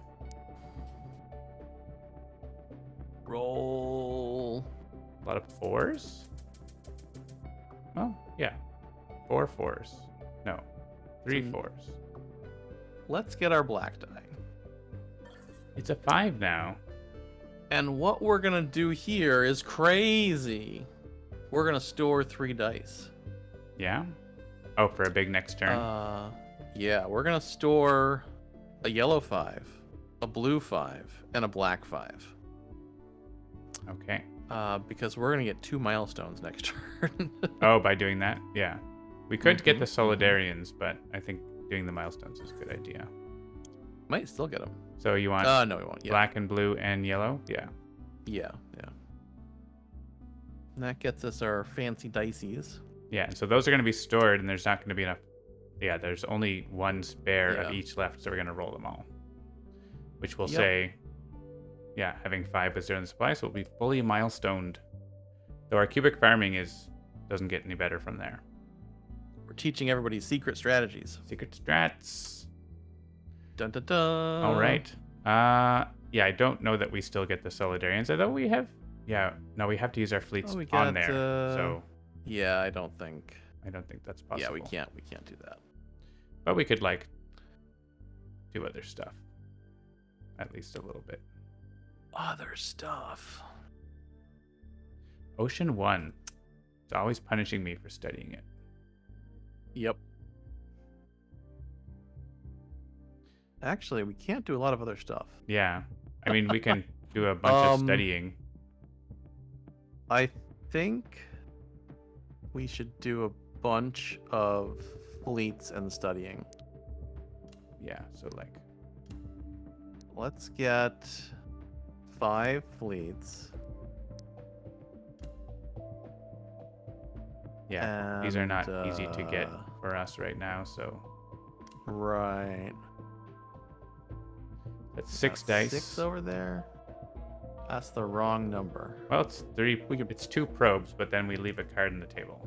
Roll. A lot of 4s. Oh, yeah. 4 4s. No. 3 Hmm. 4s. Let's get our black die. It's a 5 now. And what we're gonna do here is crazy. We're gonna store 3 dice. Yeah? Oh, for a big next turn. Yeah, we're gonna store a yellow 5, a blue 5, and a black 5. Okay. Because we're gonna get 2 milestones next turn. Oh, by doing that? Yeah. We could get the Solidarians, but I think doing the milestones is a good idea. Might still get them. So you want No, we won't. Yeah. black and blue and yellow? Yeah. Yeah. And that gets us our fancy dices. Yeah, and so those are going to be stored, and there's not going to be enough. Yeah, there's only 1 spare of Yeah. each left, so we're going to roll them all. Which will Yep. say, yeah, having 5 was 0 in the supply, so we'll be fully milestoned. Though our cubic farming doesn't get any better from there. We're teaching everybody secret strategies. Secret strats. Dun dun dun. All right. Yeah, I don't know that we still get the Solidarians, although we have. Yeah, no, we have to use our fleets we on got, there. So Yeah, I don't think. I don't think that's possible. Yeah, we can't. We can't do that. But we could like do other stuff. At least a little bit. Other stuff. Ocean 1. It's always punishing me for studying it. Yep. Actually, we can't do a lot of other stuff. Yeah. I mean, we can do a bunch of studying. I think we should do a bunch of fleets and studying. Yeah, so like. Let's get 5 fleets. Yeah, these are not And, easy to get for us right now, so. Right. That's 6 Got dice. 6 over there. That's the wrong number. Well, it's 3. It's 2 probes, but then we leave a card on the table.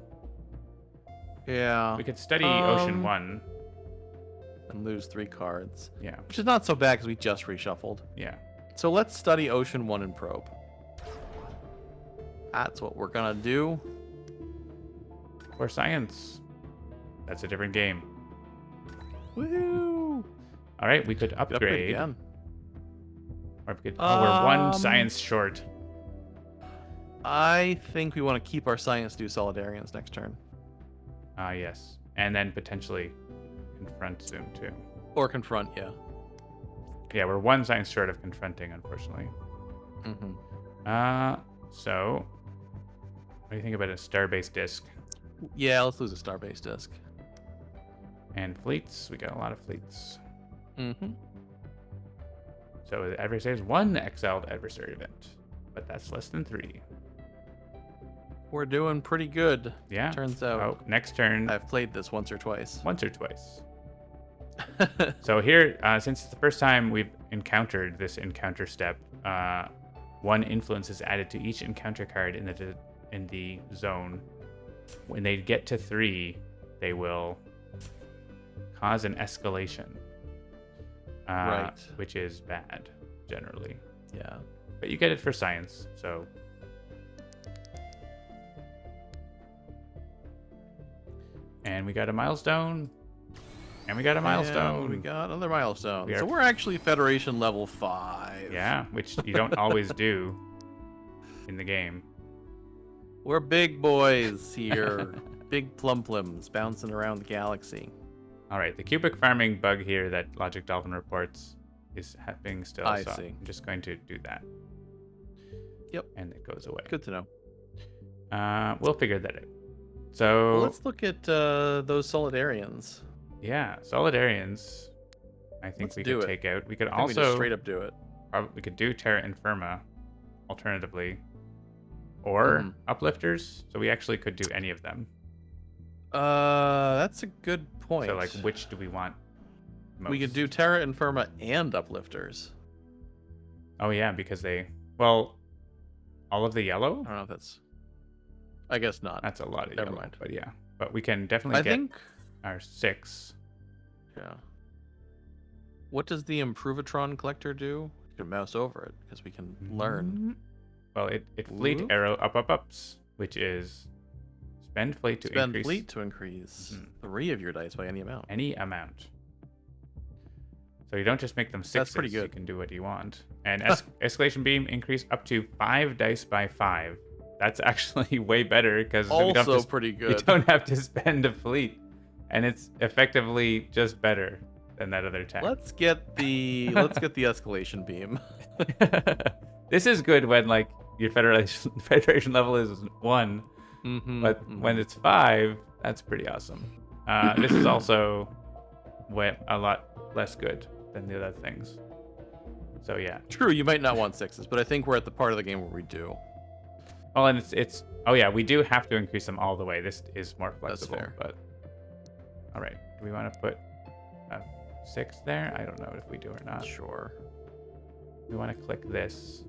Yeah. We could study Ocean 1. And lose 3 cards. Yeah, Which is not so bad because we just reshuffled. yeah. So let's study Ocean 1 and probe. That's what we're gonna do. For science. That's a different game. Woohoo! All right, we could Upgrade upgrade. again. Or we could, we're 1 Um, science short. I think we want to keep our science do Solidarians next turn. Yes. And then potentially confront soon, too. Or confront, yeah. Yeah, we're 1 science short of confronting, unfortunately. Mm-hmm. So, what do you think about a starbase disc? Yeah, let's lose a Starbase disc. And fleets, we got a lot of fleets. Mm-hmm. So the adversary's 1 exiled adversary event, but that's less than 3. We're doing pretty good. Yeah. Turns out Oh, next turn, I've played this once or twice. once or twice. So here, since it's the first time we've encountered this encounter step, 1 influence is added to each encounter card in the zone. When they get to 3, they will cause an escalation, Right. which is bad generally. Yeah. But you get it for science, so And we got a milestone. And we got a milestone. And we got another milestone. We are... So we're actually Federation level 5. Yeah, which you don't always do in the game. We're big boys here. Big plum-plums bouncing around the galaxy. All right, the cubic farming bug here that Logic Dolphin reports is happening still. I so see. I'm just going to do that. Yep. And it goes away. Good to know. We'll figure that out. So well, let's look at those Solidarians. Yeah, Solidarians. I think we could take out. We could also we just straight up do it. We could do Terra Infirma, alternatively, or Uplifters. So we actually could do any of them. That's a good point. So like, which do we want most? We could do Terra Infirma and Uplifters. Oh yeah, because they all of the yellow. I don't know if that's. I guess not. That's a lot of Never yellow, mind. but yeah. But we can definitely get our 6. Yeah. What does the Improvatron collector do? You can mouse over it because we can learn. Well, it fleet arrow ups, which is spend fleet to increase 3 of your dice by any amount. Any amount. So you don't just make them 6s. That's pretty good. You can do what you want. And escalation beam increase up to 5 dice by 5. That's actually way better because pretty good. You don't have to spend a fleet, and it's effectively just better than that other tech. Let's get the escalation beam. This is good when like your federation level is 1, but when it's 5, that's pretty awesome. This is also a lot less good than the other things. So yeah. True, you might not want 6s, but I think we're at the part of the game where we do. Oh, and it's oh yeah, we do have to increase them all the way. This is more flexible. That's fair. But all right, do we want to put a 6 there? I don't know if we do or not. Sure. We want to click this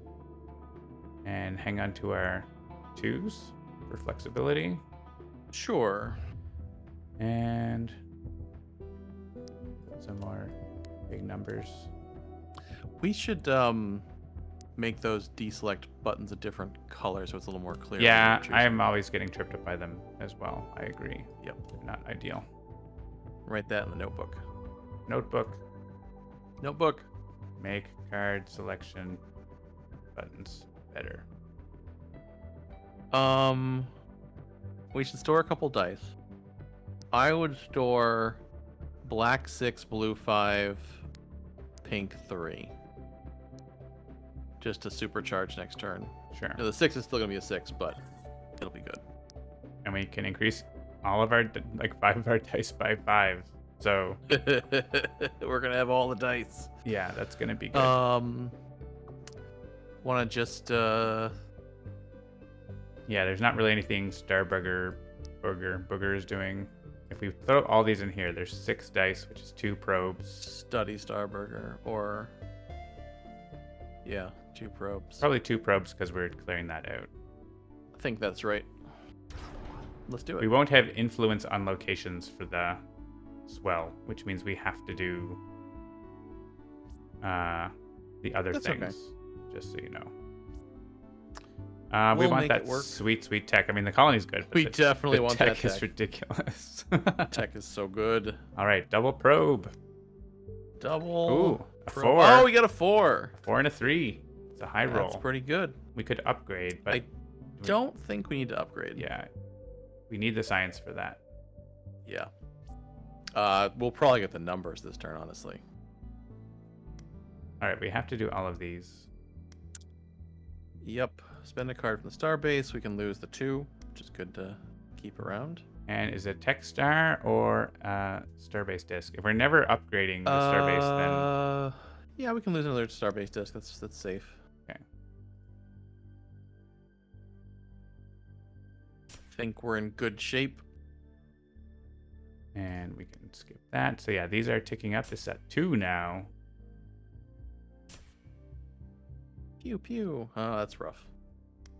and hang on to our 2s for flexibility. Sure. And some more big numbers. We should make those deselect buttons a different color so it's a little more clear. Yeah, I'm always getting tripped up by them as well. I agree. Yep. They're not ideal. Write that in the notebook. Notebook. Make card selection buttons better. We should store a couple dice. I would store black 6, blue 5, pink 3. Just to supercharge next turn. Sure. Now, the 6 is still going to be a 6, but it'll be good. And we can increase all of our, 5 of our dice by 5. So. We're going to have all the dice. Yeah, that's going to be good. Want to just. Yeah, there's not really anything Booger is doing. If we throw all these in here, there's 6 dice, which is 2 probes. Study Starburger, or. Yeah, 2 probes. Probably 2 probes because we're clearing that out. I think that's right. Let's do it. We won't have influence on locations for the swell, which means we have to do the other things. Okay. Just so you know. We want that sweet tech. I mean, the colony's good. We definitely want that tech. Tech is ridiculous. Tech is so good. All right, double probe. Double. Ooh, a 4. Oh, we got a 4. A 4 and a 3. It's a high roll. That's pretty good. We could upgrade, but I don't think we need to upgrade. Yeah, we need the science for that. Yeah. We'll probably get the numbers this turn, honestly. All right, we have to do all of these. Yep. Spend a card from the star base. We can lose the 2, which is good to keep around. And is it Tech Star or Starbase Disc? If we're never upgrading the Starbase, then yeah, we can lose another Starbase Disc. That's safe. Okay. Think we're in good shape. And we can skip that. So yeah, these are ticking up. This is at 2 now. Pew pew. Oh, that's rough.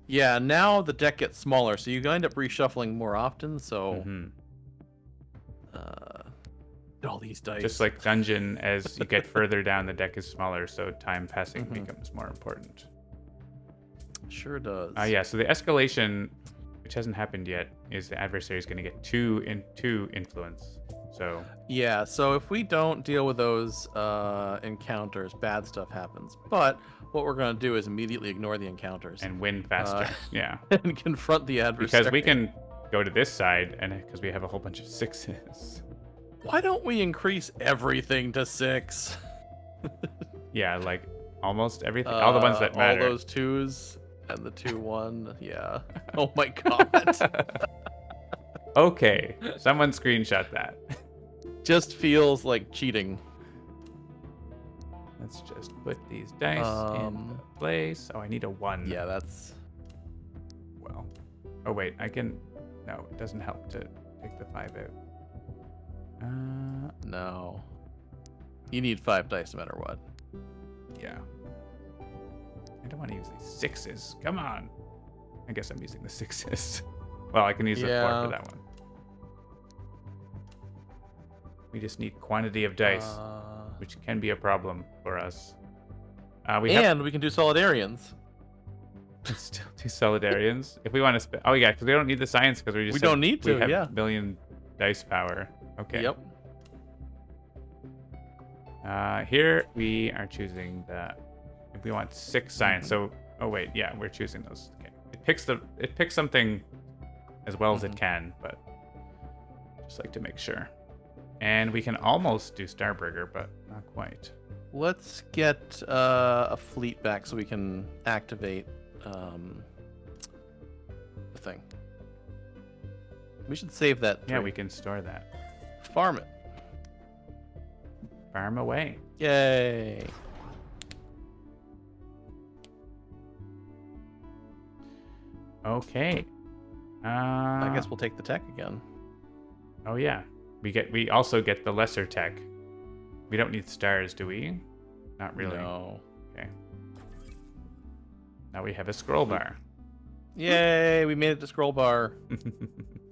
Yeah, now the deck gets smaller, so you end up reshuffling more often. So, all these dice. Just like Dungeon, as you get further down, the deck is smaller, so time passing becomes more important. Sure does. Yeah, so the escalation which hasn't happened yet, is the adversary is going to get two influence. So Yeah, so if we don't deal with those encounters, bad stuff happens. But what we're going to do is immediately ignore the encounters and win faster. Yeah. and confront the adversary. Because we can go to this side, and because we have a whole bunch of 6s. Why don't we increase everything to 6? Yeah, like almost everything. All the ones that matter. All those 2s and the 2-1. Yeah. Oh my god. Okay, someone screenshot that. Just feels like cheating. Let's just put these dice in place. Oh, I need a 1. Yeah, that's... Well. Oh, wait, I can... No, it doesn't help to take the 5 out. No. You need 5 dice no matter what. Yeah. I don't want to use these 6s. Come on. I guess I'm using the 6s. Well, I can use the 4 for that one. We just need quantity of dice, which can be a problem for us. We can do solidarians. Still do solidarians if we want to spend. Oh yeah, because we don't need the science because we don't need to. We have yeah, million dice power. Okay. Yep. Here we are choosing if we want 6 science. So oh wait, yeah, we're choosing those. Okay. It picks something as well as it can, but just like to make sure. And we can almost do Starburger, but not quite. Let's get a fleet back so we can activate the thing. We should save that. Yeah, we can store that. Farm it. Farm away. Yay. Okay. I guess we'll take the tech again. Oh yeah. We also get the lesser tech. We don't need stars, do we? Not really. No. Okay. Now we have a scroll bar. Yay, we made it to scroll bar.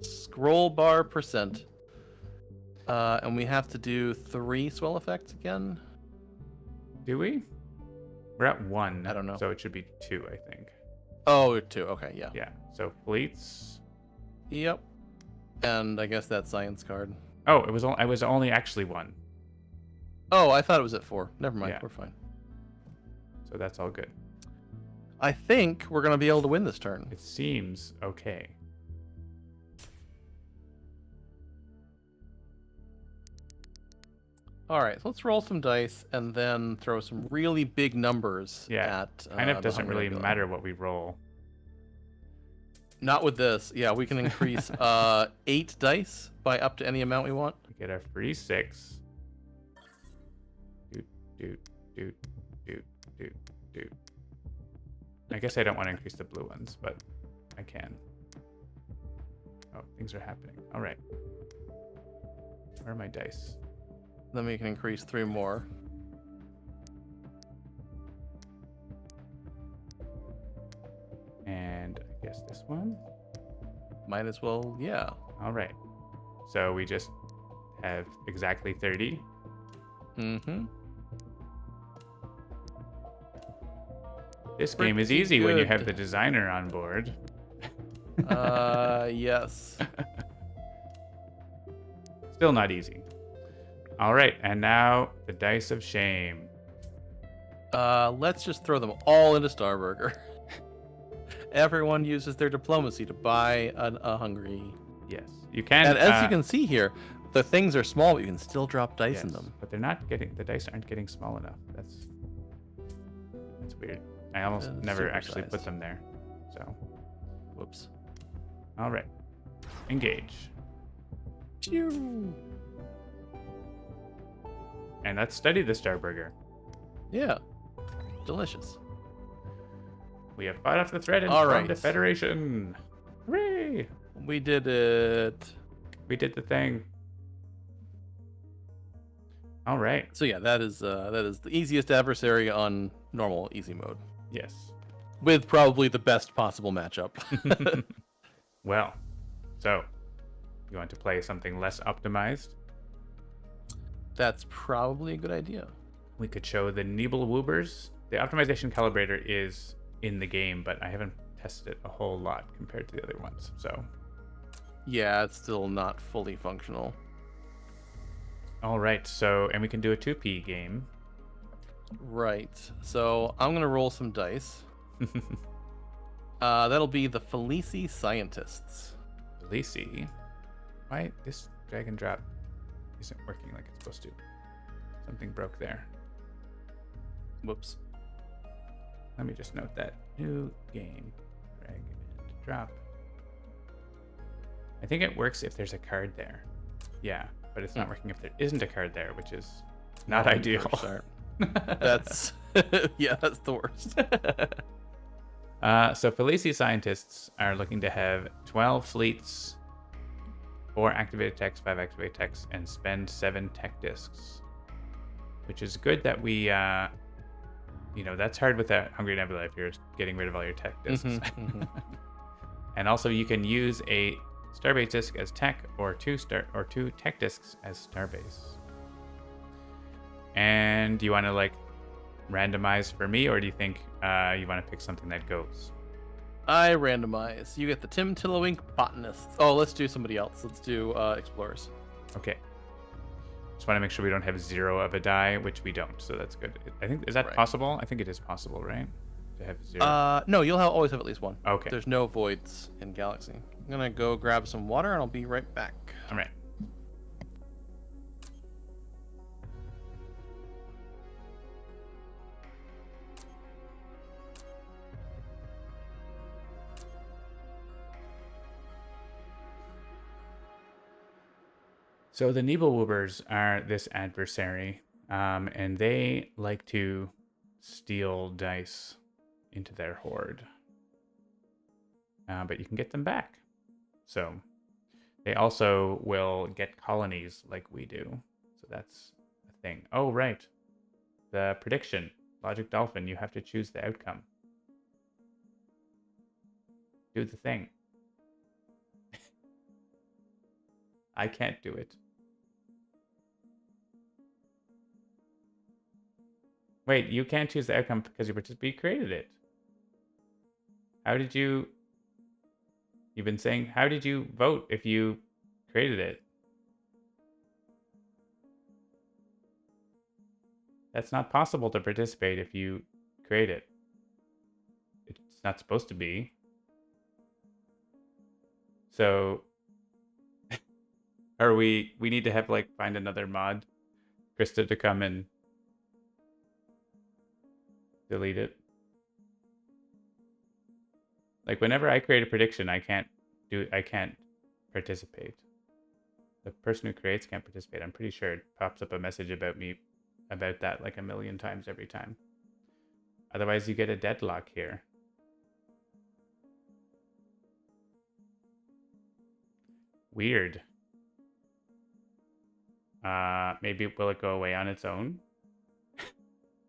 Scroll bar percent. And we have to do 3 swell effects again. Do we? We're at 1. I don't know. So it should be 2, I think. Oh, 2. Okay, yeah. Yeah. So fleets. Yep. And I guess that science card. Oh, I was only actually 1. Oh, I thought it was at 4. Never mind. Yeah. We're fine. So that's all good. I think we're going to be able to win this turn. It seems okay. All right, so let's roll some dice and then throw some really big numbers at kind of doesn't really matter what we roll. Not with this. Yeah, we can increase 8 dice by up to any amount we want. We get our free 6. Doot. I guess I don't want to increase the blue ones, but I can. Oh, things are happening. All right. Where are my dice? Then we can increase 3 more. And I guess this one? Might as well, yeah. All right. So we just have exactly 30. Mm-hmm. This game is easy when you have the designer on board. Yes. Still not easy. All right, and now the dice of shame. Let's just throw them all into Starburger. Everyone uses their diplomacy to buy a hungry. Yes, you can. And as you can see here, the things are small, but you can still drop dice in them. But they're not getting. The dice aren't getting small enough. That's weird. I almost never actually put them there. So. Whoops. All right. Engage. Pew. And let's study the Starburger. Yeah. Delicious. We have fought off the threat and formed a federation. Hooray! We did it. We did the thing. All right. So yeah, that is the easiest adversary on normal easy mode. Yes. With probably the best possible matchup. Well, so you want to play something less optimized? That's probably a good idea. We could show the Nibelwoobers. The optimization calibrator is in the game, but I haven't tested it a whole lot compared to the other ones. So Yeah, it's still not fully functional. all right, so and we can do a 2P game. Right. So I'm gonna roll some dice. That'll be the Felici Scientists. Felici, why this drag and drop isn't working like it's supposed to? Something broke there. Whoops. Let me just note that. New game. Drag and drop. I think it works if there's a card there. Yeah, but it's not working if there isn't a card there, which is not ideal. That's yeah, that's the worst. So Felici Scientists are looking to have 12 fleets, 4 activated techs, 5 activated techs, and spend 7 tech discs. Which is good that we that's hard with that Hungry Nebula if you're getting rid of all your tech discs. And also you can use a Starbase disc as tech or two tech discs as Starbase. And do you want to like randomize for me, or do you think you want to pick something that goes? I randomize. You get the Tim Tillowink Botanists. Oh, let's do somebody else. Let's do Explorers. Okay. Just want to make sure we don't have 0 of a die, which we don't, so that's good. I think, is that Right. possible? I think it is possible, right? To have 0. No, you'll always have at least one. Okay. There's no voids in Galaxy. I'm gonna go grab some water and I'll be right back. All right. So the Nibelwoobers are this adversary, and they like to steal dice into their horde. But you can get them back. So they also will get colonies like we do. So that's a thing. Oh, right. The prediction. Logic Dolphin, you have to choose the outcome. Do the thing. I can't do it. Wait, you can't choose the outcome because you created it. How did you... You've been saying, how did you vote if you created it? That's not possible to participate if you create it. It's not supposed to be. So, we need to have, like, find another mod, Krista, to come and delete it. Like, whenever I create a prediction, I can't participate. The person who creates can't participate. I'm pretty sure it pops up a message about that like a million times every time. Otherwise, you get a deadlock here. Weird. Maybe will it go away on its own?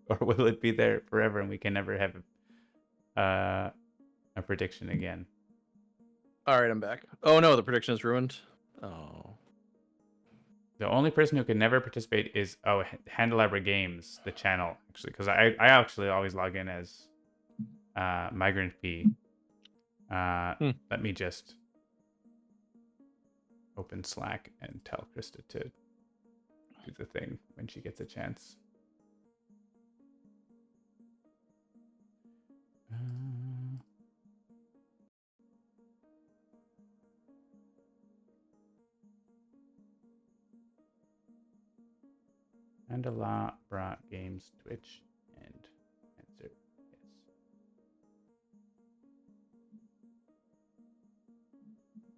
Or will it be there forever and we can never have a prediction again? All right, I'm back. Oh no, the prediction is ruined. Oh. The only person who can never participate is Handelabra Games, the channel, actually, because I actually always log in as Migrant P. Let me just open Slack and tell Krista to do the thing when she gets a chance. Handelabra Games Twitch and answer yes.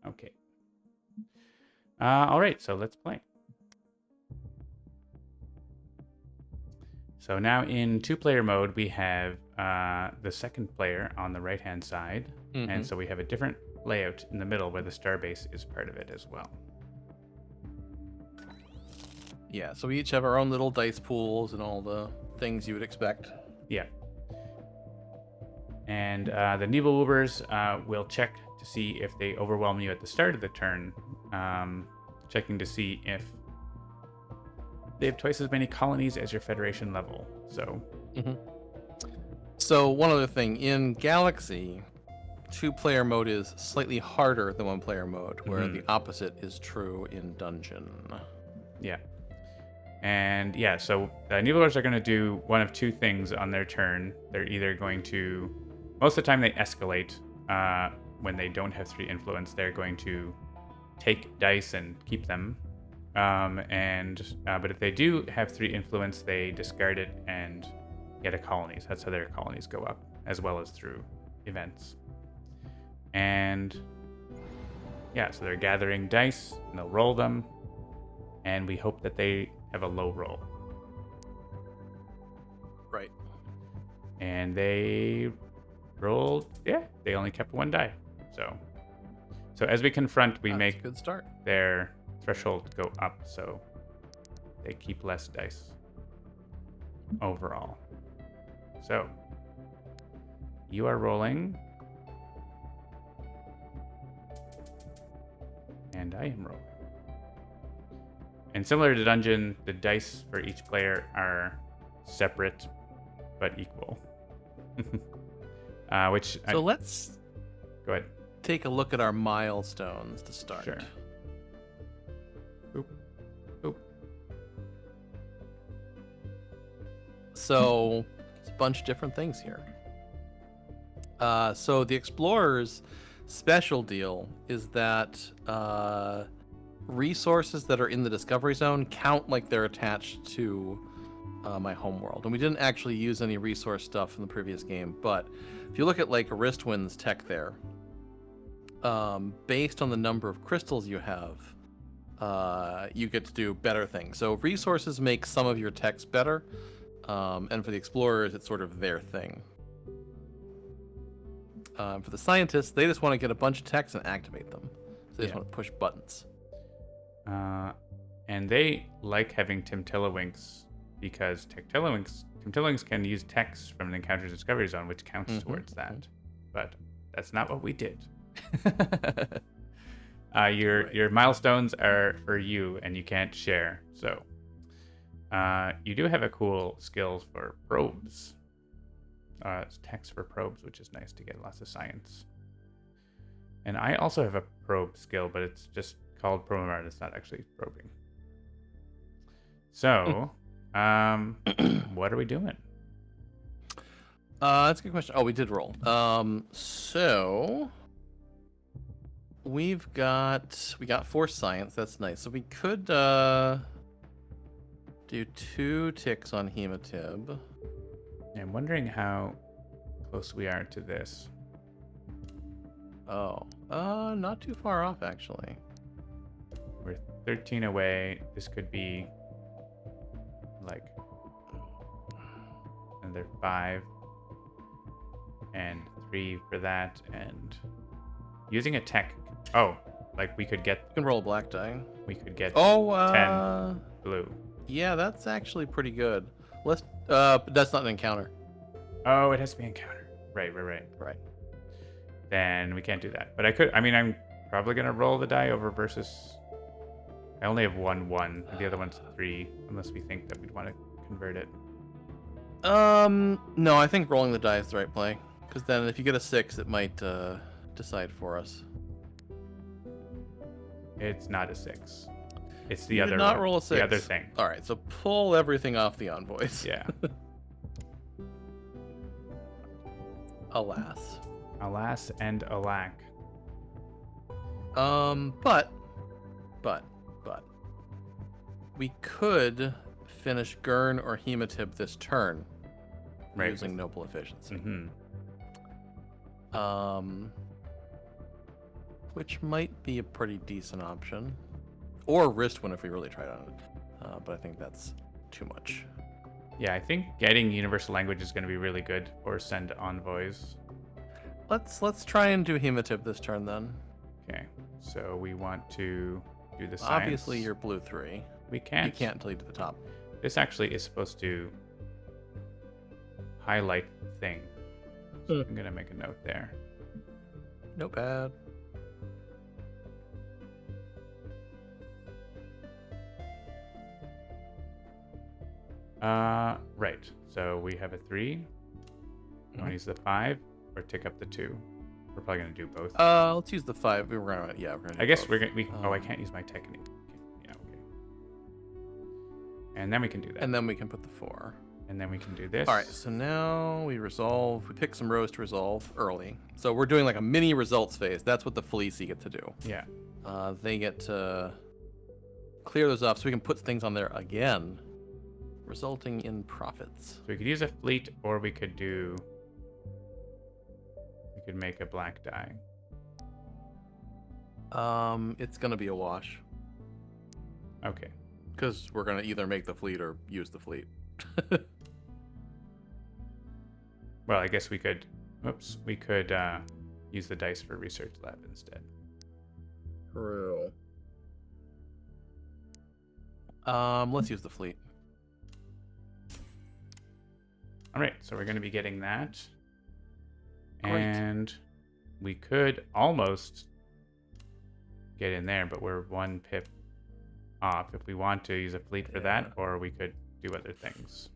Okay. All right, so let's play. So now in 2-player mode, we have the second player on the right-hand side. And so we have a different layout in the middle where the starbase is part of it as well. Yeah, so we each have our own little dice pools and all the things you would expect. Yeah. And the Nibelwoobers will check to see if they overwhelm you at the start of the turn, checking to see if they have twice as many colonies as your Federation level. So, So one other thing, in Galaxy, 2-player mode is slightly harder than 1-player mode, where the opposite is true in Dungeon. Yeah. And yeah, so the Nibelungers are going to do one of two things on their turn. They're either going to, most of the time they escalate. When they don't have 3 influence, they're going to take dice and keep them. But if they do have 3 influence, they discard it and get a colonies. That's how their colonies go up, as well as through events. And yeah, so they're gathering dice, and they'll roll them, and we hope that they have a low roll. Right. And they rolled, they only kept 1 die. So as we confront, we make a good start. Their threshold go up, so they keep less dice overall. So you are rolling, and I am rolling. And similar to Dungeon, the dice for each player are separate but equal. Let's go ahead. Take a look at our milestones to start. Sure. Boop. Boop. So there's a bunch of different things here. So the Explorer's special deal is that resources that are in the Discovery Zone count like they're attached to my homeworld. And we didn't actually use any resource stuff in the previous game, but if you look at like Ristwin's tech there, based on the number of crystals you have, you get to do better things. So resources make some of your techs better, and for the Explorers, it's sort of their thing. For the Scientists, they just want to get a bunch of techs and activate them. So they just want to push buttons. And they like having Timtillawinks because Timtillawinks can use techs from an Encounter Discovery Zone, which counts towards that. But that's not what we did. Your milestones are for you, and you can't share. So you do have a cool skill for probes. It's text for probes, which is nice to get lots of science. And I also have a probe skill, but it's just called Probomart. It's not actually probing. So, what are we doing? That's a good question. Oh, we did roll. So we got 4 science. That's nice. So we could do 2 ticks on Hematib. I'm wondering how close we are to this. Oh, not too far off actually. We're 13 away. This could be like another 5 and 3 for that, and using a tech. Oh, like we could get. You can roll a black die. We could get 10 blue. Yeah, that's actually pretty good. Let's. But that's not an encounter. Oh, it has to be encounter. Right. Then we can't do that. But I could. I mean, I'm probably gonna roll the die over versus. I only have 1/1. And the other one's 3, unless we think that we'd want to convert it. No, I think rolling the die is the right play. Because then if you get a 6, it might decide for us. It's not a 6. It's the you other did not one. roll a 6. The other thing. All right, so pull everything off the envoys. Yeah. Alas. Alas and alack. But we could finish Gurn or Hematib this turn using Noble Efficiency. Which might be a pretty decent option. Or Ristwin if we really tried on it. But I think that's too much. Yeah, I think getting universal language is going to be really good for send envoys. Let's try and do Hematib this turn then. Okay, so we want to do the science. Obviously, you're blue 3. We can't. You can't until you do the top. This actually is supposed to highlight the thing. So I'm gonna make a note there. Notepad. Right. So we have a 3. You want to use the 5 or tick up the 2? We're probably gonna do both. Let's use the 5. We're gonna do I guess both. we're gonna. Oh, I can't use my tech anymore. Yeah, okay. And then we can do that. And then we can put the 4. And then we can do this. All right, so now we resolve. We pick some rows to resolve early. So we're doing like a mini results phase. That's what the Felici get to do. Yeah. They get to clear those off so we can put things on there again, resulting in profits. So we could use a fleet, or we could do. We could make a black die. It's gonna be a wash Okay. because we're gonna either make the fleet or use the fleet. Well, I guess we could. Oops. We could use the dice for research lab instead. True. Let's use the fleet. All right. So we're going to be getting that, Great. and we could almost get in there, but we're 1 pip off. If we want to use a fleet for that, or we could do other things.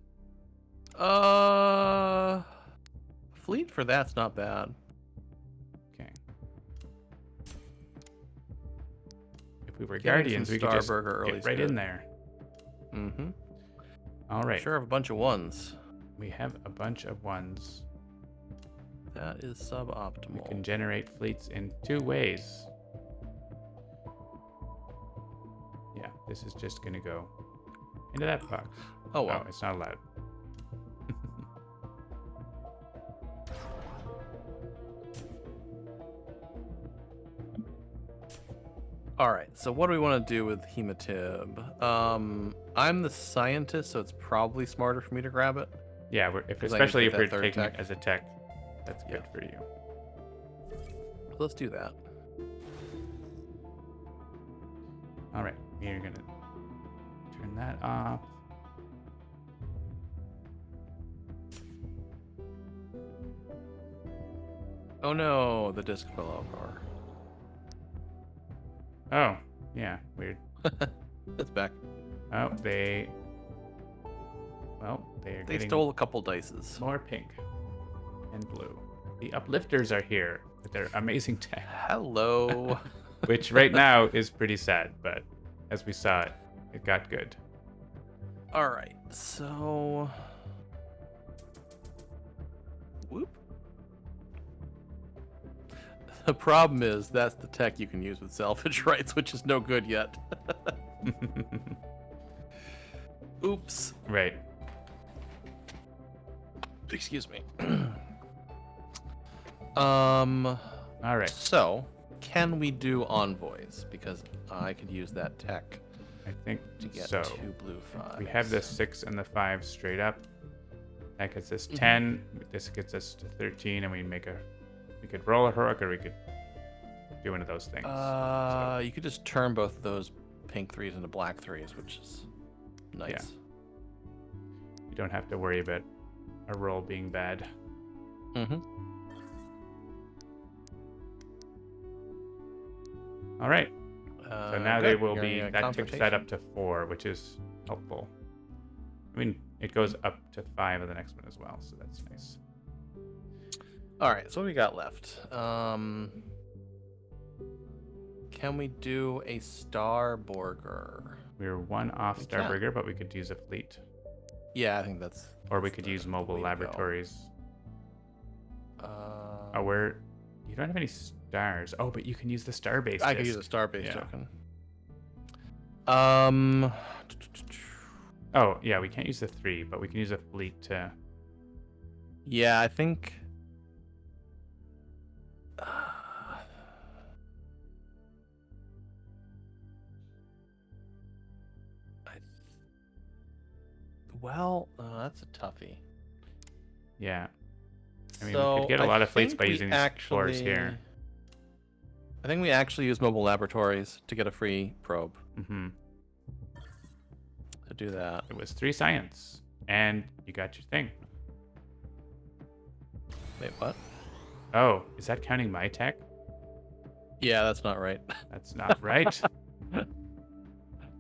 Fleet for that's not bad. Okay. If we were Getting guardians, some we could just Starburger early get is right good. in there. Mm-hmm. All right. Sure have a bunch of 1s. We have a bunch of 1s. That is suboptimal. We can generate fleets in 2 ways. Yeah, this is just going to go into that box. Oh, well. Oh, it's not allowed. All right, so what do we want to do with Hematib? I'm the scientist, so it's probably smarter for me to grab it. Yeah, 'Cause I need to especially get if we're that third taking tech. it as a tech. That's Yeah. good for you. Let's do that. All right, we're going to turn that off. Oh no, the disc fell off. Oh, yeah, weird. It's back. Oh, they're They getting stole a couple dices. more pink and blue. The uplifters are here with their amazing tech, Hello. which right now is pretty sad, but as we saw it got good. All right, so. Whoop. The problem is that's the tech you can use with salvage rights, which is no good yet. Oops. Right. Excuse me. All right. So, can we do envoys? Because I could use that tech I think to get so. 2 blue 5s. We have the 6 and the 5 straight up. That gets us Mm-hmm. 10. This gets us to 13, and we could roll a heroic, or we could do one of those things. You could just turn both of those pink 3s into black 3s, which is nice. Yeah. You don't have to worry about a roll being bad. Mm-hmm. All right. So now they will be. That takes that up to. to 4, which is helpful. I mean, it goes up to 5 on the next one as well, so that's nice. All right, so what we got left? Can we do a Starburger? We're 1 off We can. Starburger, but we could use a fleet, Yeah, I think that's. or we that's could the use mobile way to go. laboratories. Oh, you don't have any stars. Oh, but you can use the star-based. I could disc. use a Starbase Yeah. token. Oh, yeah, we can't use the 3, but we can use a fleet to. Yeah, I think. Well, that's a toughie. Yeah. I mean, So we could get a lot of fleets think by we using these floors here. I think we actually use mobile laboratories to get a free probe. Mm-hmm. To do that. It was 3 science, and you got your thing. Wait, what? Oh, is that counting my tech? Yeah, that's not right. That's not right.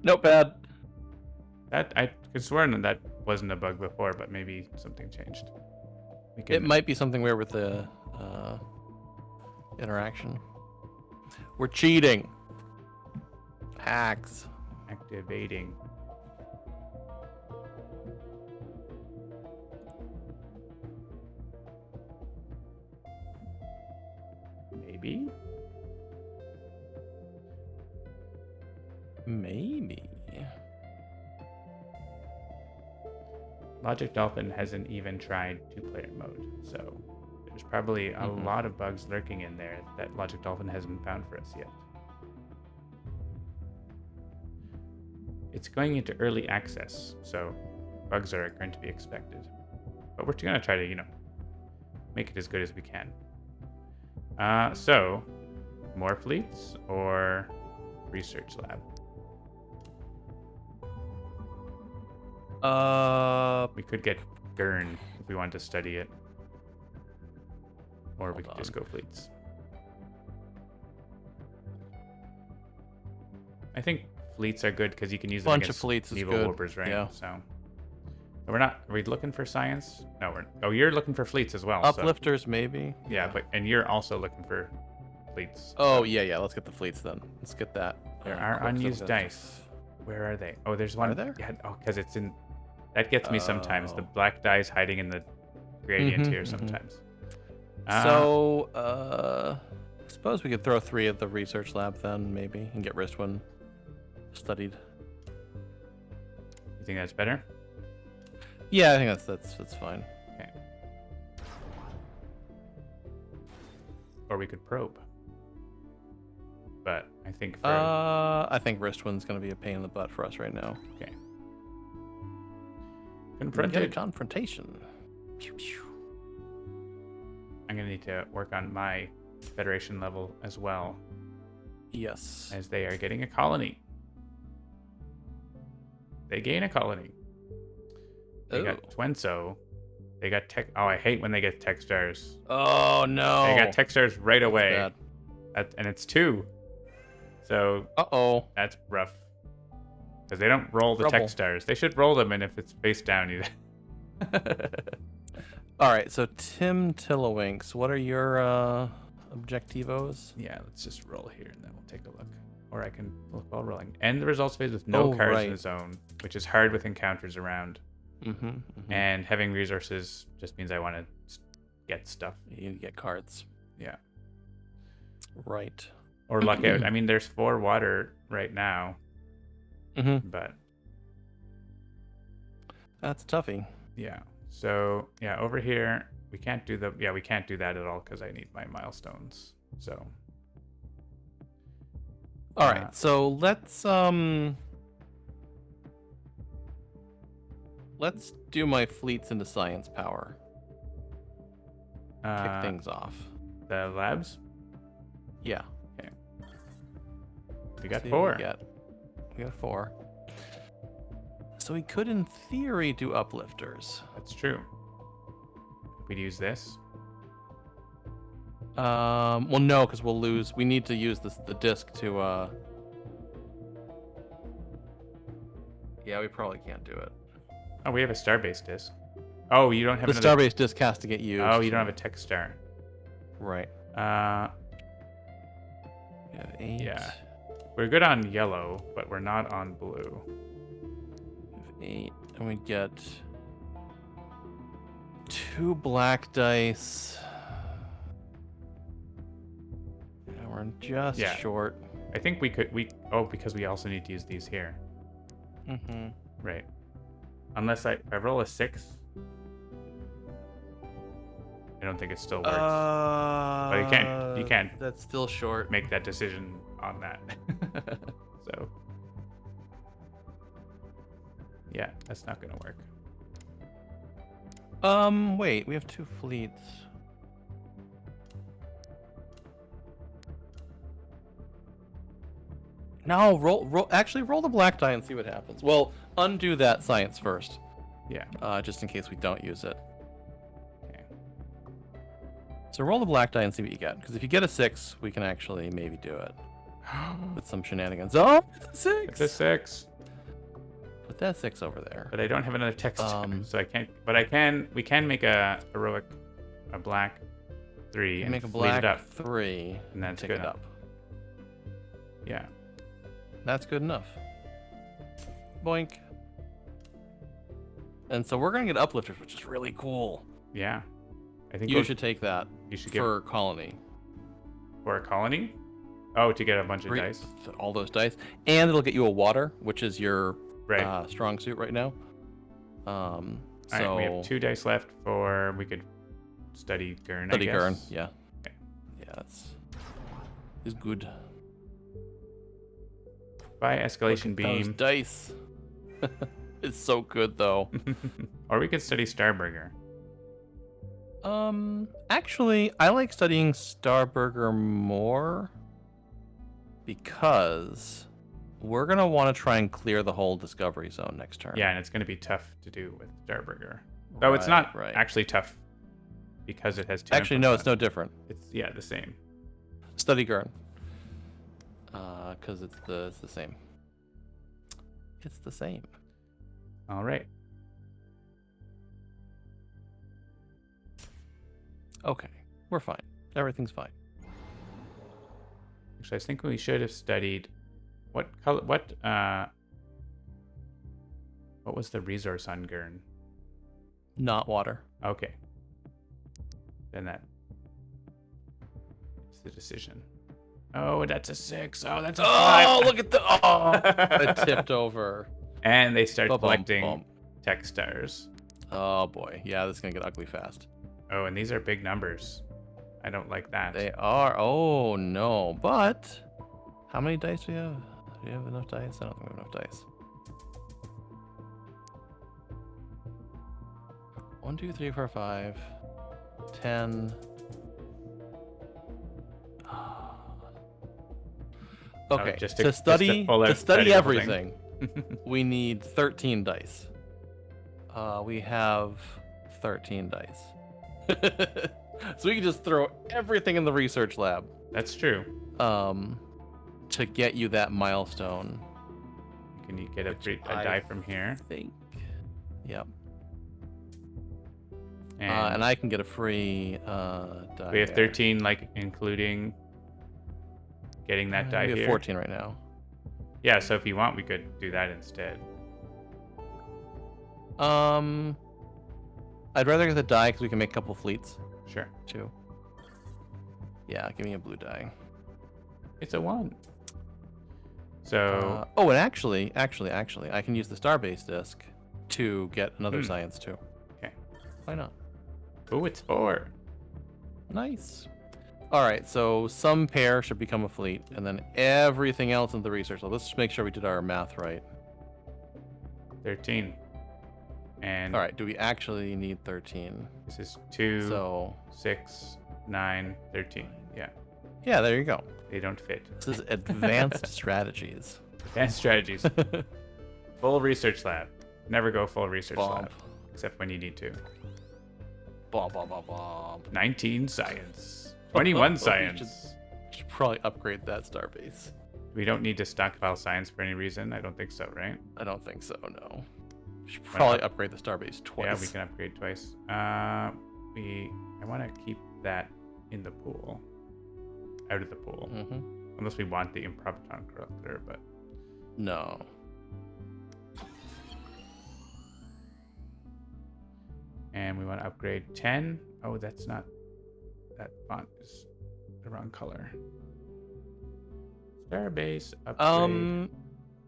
Notepad. That I could swear that wasn't a bug before, but maybe something changed. We It might be something weird with the. interaction. We're cheating. Hacks. Activating. Maybe? Maybe. Logic Dolphin hasn't even tried two-player mode, so there's probably a lot of bugs lurking in there that Logic Dolphin hasn't found for us yet. It's going into early access, so bugs are going to be expected. But we're going to try to, make it as good as we can. So, more fleets or research lab? We could get Gurn if we wanted to study it. Or we could just go fleets. I think fleets are good because you can use them against evil warpers, right? Yeah. So are we looking for science? No, you're looking for fleets as well. Uplifters, maybe. Yeah, and you're also looking for fleets. Oh, yeah. Let's get the fleets then. Let's get that. There are unused dice. Where are they? Oh, there's one. Are there? Yeah. Oh, because it's in. That gets me sometimes. The black die is hiding in the gradient here sometimes. So, I suppose we could throw 3 at the research lab then, maybe, and get Ristwin studied. You think that's better? Yeah, I think that's fine. Okay. Or we could probe. But I think I think Ristwin's gonna be a pain in the butt for us right now. Okay. Get a confrontation. Pew, pew. I'm gonna need to work on my Federation level as well. Yes. As they are getting a colony. They gain a colony. They got Twenso. They got tech. Oh, I hate when they get tech stars. Oh no! They got tech stars right away. Bad. And it's 2. So. That's rough. Because they don't roll the tech stars. They should roll them, and if it's face down, you. All right. So Tim Tillowinks, what are your objectivos? Yeah, let's just roll here, and then we'll take a look. Or I can look while rolling. End the results phase with no cards in the zone, which is hard with encounters around. And having resources just means I want to get stuff. You need to get cards. Yeah. Right. Or luck out. I mean, there's 4 water right now. But that's toughy. Yeah. So yeah, over here we can't do we can't do that at all because I need my milestones. So. All right. So let's do my fleets into science power. Kick things off. The labs. Yeah. Okay. We got 4. We got 4. So we could, in theory, do uplifters. That's true. We'd use this. Well, no, because we'll lose. We need to use the disc to. Yeah, we probably can't do it. Oh, we have a star-based disc. Oh, you don't have the star-based disc has to get used. Oh, you don't have a tech star. Right. We have 8. Yeah. We're good on yellow, but we're not on blue. We have 8, and we get 2 black dice. Yeah, we're just short. I think we could. Because we also need to use these here. Right. Unless if I roll a 6, I don't think it still works. But you can't. That's still short. Make that decision on that. So. Yeah, that's not gonna work. Wait, we have 2 fleets. No, roll. Actually, roll the black die and see what happens. Well, undo that science first. Yeah. Just in case we don't use it. Okay. So roll the black die and see what you get. Because if you get a 6, we can actually maybe do it. With some shenanigans. Oh, it's a 6! It's a 6. Put that 6 over there. But I don't have another text, so I can't. But I can. We can make a heroic, a black. 3 and make a fleet black it up. 3 And that's tick good it up. Yeah. That's good enough. Boink. And so we're gonna get uplifters, which is really cool. Yeah. I think You should take that you should for colony. For a colony? Oh, to get a bunch of dice. All those dice, and it'll get you a water, which is your Right. strong suit right now. So All right, we have 2 dice left for we could study Gurn. study I guess. Gurn. Yeah. Okay. Yeah, it's good. Buy escalation Look at those beam. dice. It's so good though. Or we could study Starburger. Actually, I like studying Starburger more because we're gonna want to try and clear the whole discovery zone next turn. Yeah, and it's going to be tough to do with Starburger. Though it's not actually tough because it has 2. Actually, no, it's no different. It's the same. Study Gurn. Because it's the same. It's the same. All right. Okay, we're fine. Everything's fine. Actually, I think we should have studied what color. What was the resource on Gurn? Not water. Okay. Then that's the decision. Oh, that's a 6. Oh, that's a 5. Oh, look at the it tipped over. And they start Ba-bum, collecting bum. tech stars. Oh boy, yeah, this is gonna get ugly fast. Oh, and these are big numbers. I don't like that. They are. Oh no, but how many dice do you have? Do you have enough dice? I don't think we have enough dice. 1, 2, 3, 4, 5, 10. Okay, just to to study pull out study the whole thing. everything, we need 13 dice. We have 13 dice. So we can just throw everything in the research lab. That's true. To get you that milestone. Can you get a die from here? Think. Yep. And, and I can get a free die. we have there. 13, like including getting that die We have here. 14 right now. Yeah, so if you want, we could do that instead. I'd rather get the die because we can make a couple fleets Sure. too. Yeah, give me a blue die. It's a 1. So Oh, and actually, I can use the Starbase disc to get another science too. Okay. Why not? oh, it's 4. Nice. All right, so some pair should become a fleet, and then everything else in the research. So let's just make sure we did our math right. 13. And All right, do we actually need 13? this is 2, So 6, 9, 13. Yeah, yeah, there you go. they don't fit. This is advanced strategies. Advanced strategies. Full research lab. Never go full research Bomb. lab, except when you need to. Bomb, bomb, bomb, bomb. 19 science. 21 We science. should probably upgrade that Starbase. We don't need to stockpile science for any reason. I don't think so, right? I don't think so, no. We should probably upgrade the Starbase twice. Yeah, we can upgrade twice. I want to keep that in the pool. Out of the pool. Mm-hmm. Unless we want the Improbaton Corruptor, but... No. And we want to upgrade 10. Oh, that's not... That font is the wrong color. Starbase upgrade.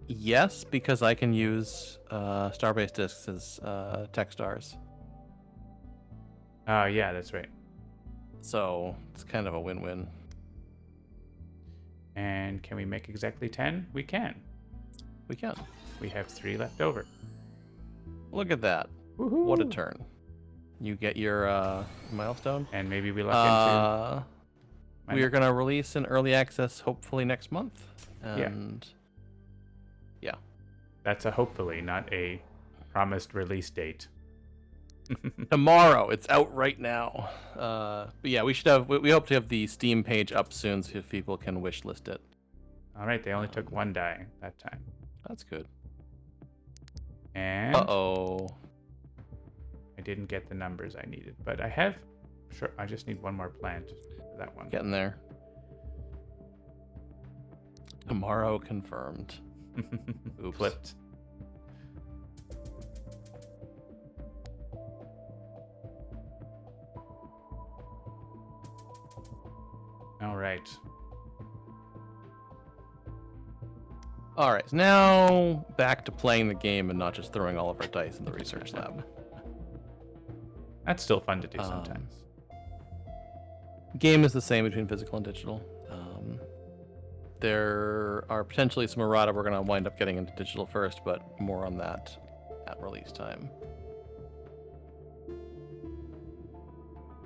Yes, because I can use Starbase discs as tech stars. Oh, yeah, that's right. So it's kind of a win-win. And can we make exactly 10? We can. We can. We have 3 left over. Look at that. Woohoo! What a turn. You get your milestone. And maybe we luck into... We are going to release in early access hopefully next month. And yeah. That's a hopefully, not a promised release date. Tomorrow. It's out right now. But yeah, we hope to have the Steam page up soon so if people can wish list it. All right, they only took 1 die that time. That's good. And Uh-oh. I didn't get the numbers I needed, but I have sure. I just need one more plant for that one. Getting there. Tomorrow confirmed. Oops. Flipped. All right. All right, so now back to playing the game and not just throwing all of our dice in the research lab. That's still fun to do sometimes. Game is the same between physical and digital. There are potentially some errata we're going to wind up getting into digital first, but more on that at release time.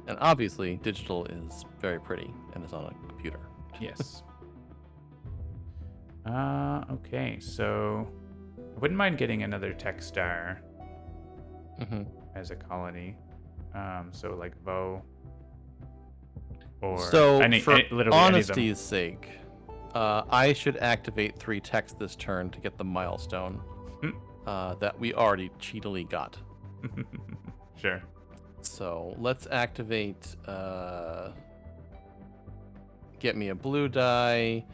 And obviously, digital is very pretty and is on a computer. Yes. Okay, so I wouldn't mind getting another tech star as a colony. So like Vo or so for literally honesty's sake, I should activate 3 techs this turn to get the milestone that we already cheatily got. Sure. So let's activate. Get me a blue die.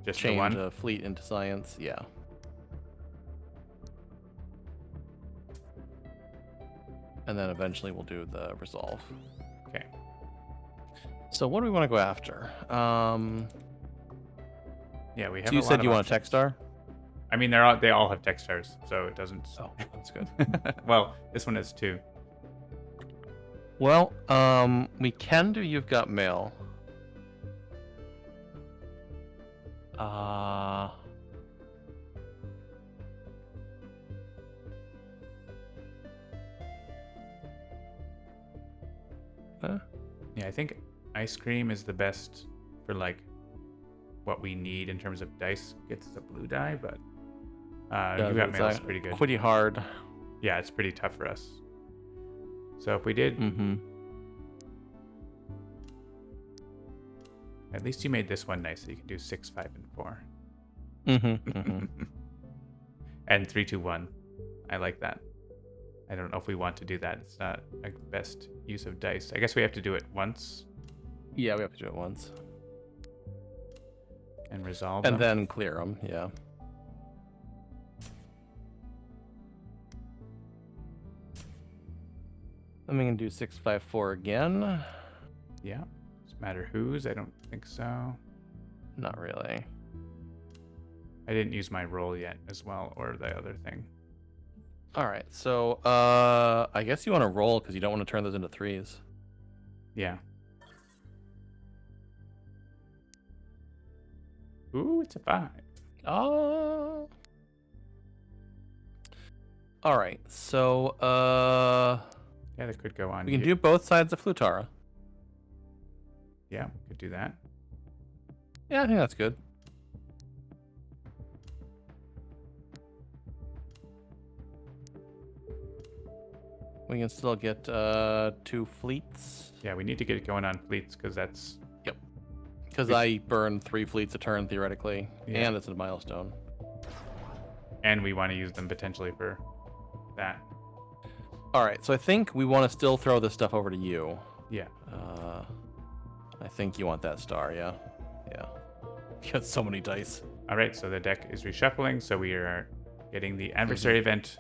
Just change the one? a fleet into science. Yeah. And then eventually we'll do the resolve. Okay. So what do we want to go after? Yeah, we have. So you said you want a tech star? I mean, they all have tech stars, so it doesn't. Oh, that's good. Well, this one has 2. Well, we can do You've Got Mail. Yeah, I think ice cream is the best for like what we need in terms of dice. Gets the blue die, but You Got Mail is pretty good. Pretty hard. Yeah, it's pretty tough for us. So if we did, at least you made this one nice, so you can do 6, 5, and 4. And 3, 2, 1. I like that. I don't know if we want to do that. It's not a best use of dice. I guess we have to do it once. Yeah, we have to do it once. And resolve and them. then clear them, yeah. Then we can do 6, 5, 4 again. Yeah. Doesn't matter whose. I don't think so. Not really. I didn't use my roll yet as well, or the other thing. All right, so I guess you want to roll because you don't want to turn those into 3s. Yeah. Ooh, it's a 5. Oh. All right, so yeah, that could go on. We can do both sides of Flutara. Yeah, we could do that. Yeah, I think that's good. We can still get 2 fleets. Yeah, we need to get it going on fleets because that's... Yep. Because I burn 3 fleets a turn, theoretically, and it's a milestone. And we want to use them potentially for that. All right, so I think we want to still throw this stuff over to you. Yeah. I think you want that star, yeah? Yeah. You got so many dice. All right, so the deck is reshuffling, so we are getting the adversary event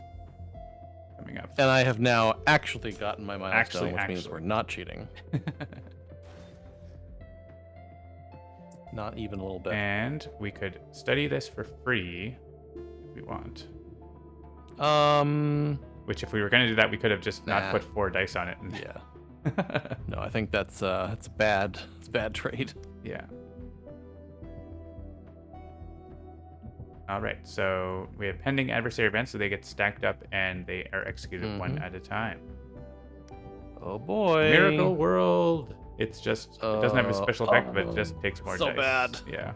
coming up. And I have now actually gotten my milestone, which means we're not cheating. Not even a little bit. And we could study this for free if we want. Which, if we were going to do that, we could have just not put 4 dice on it. And... Yeah. No, I think that's bad. It's a bad trade. Yeah. All right, so we have pending adversary events, so they get stacked up and they are executed one at a time. Oh boy! Miracle World. It's just it doesn't have a special effect, but it just takes more dice. So bad. Yeah.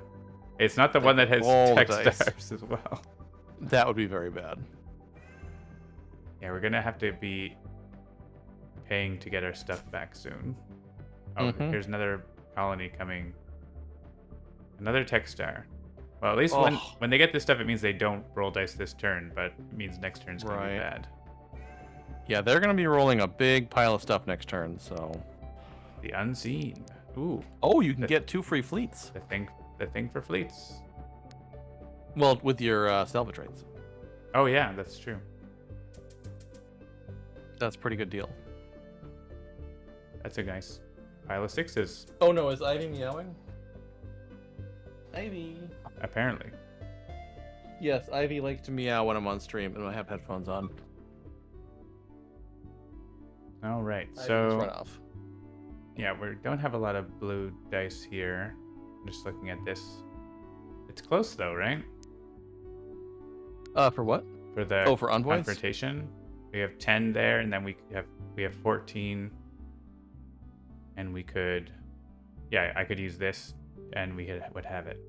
It's not the one that has tech stars as well. That would be very bad. Yeah, we're gonna have to be paying to get our stuff back soon. Oh, here's another colony coming. Another tech star. Well, at least when they get this stuff, it means they don't roll dice this turn, but it means next turn's gonna be bad. Yeah, they're gonna be rolling a big pile of stuff next turn, so The unseen. Ooh, Oh, you can get 2 free fleets. the thing for fleets. Well, with your salvage rates. Oh yeah, that's true. That's a pretty good deal. That's a nice pile of 6s. Oh no, is Ivy meowing? Ivy. Apparently. Yes, Ivy likes to meow when I'm on stream and I have headphones on. All right, Ivy's so run off. yeah, we don't have a lot of blue dice here. I'm just looking at this. It's close though, right? For what? For the for envoys? confrontation, we have 10 there, and then we have 14, and we could, yeah, I could use this, and we would have it.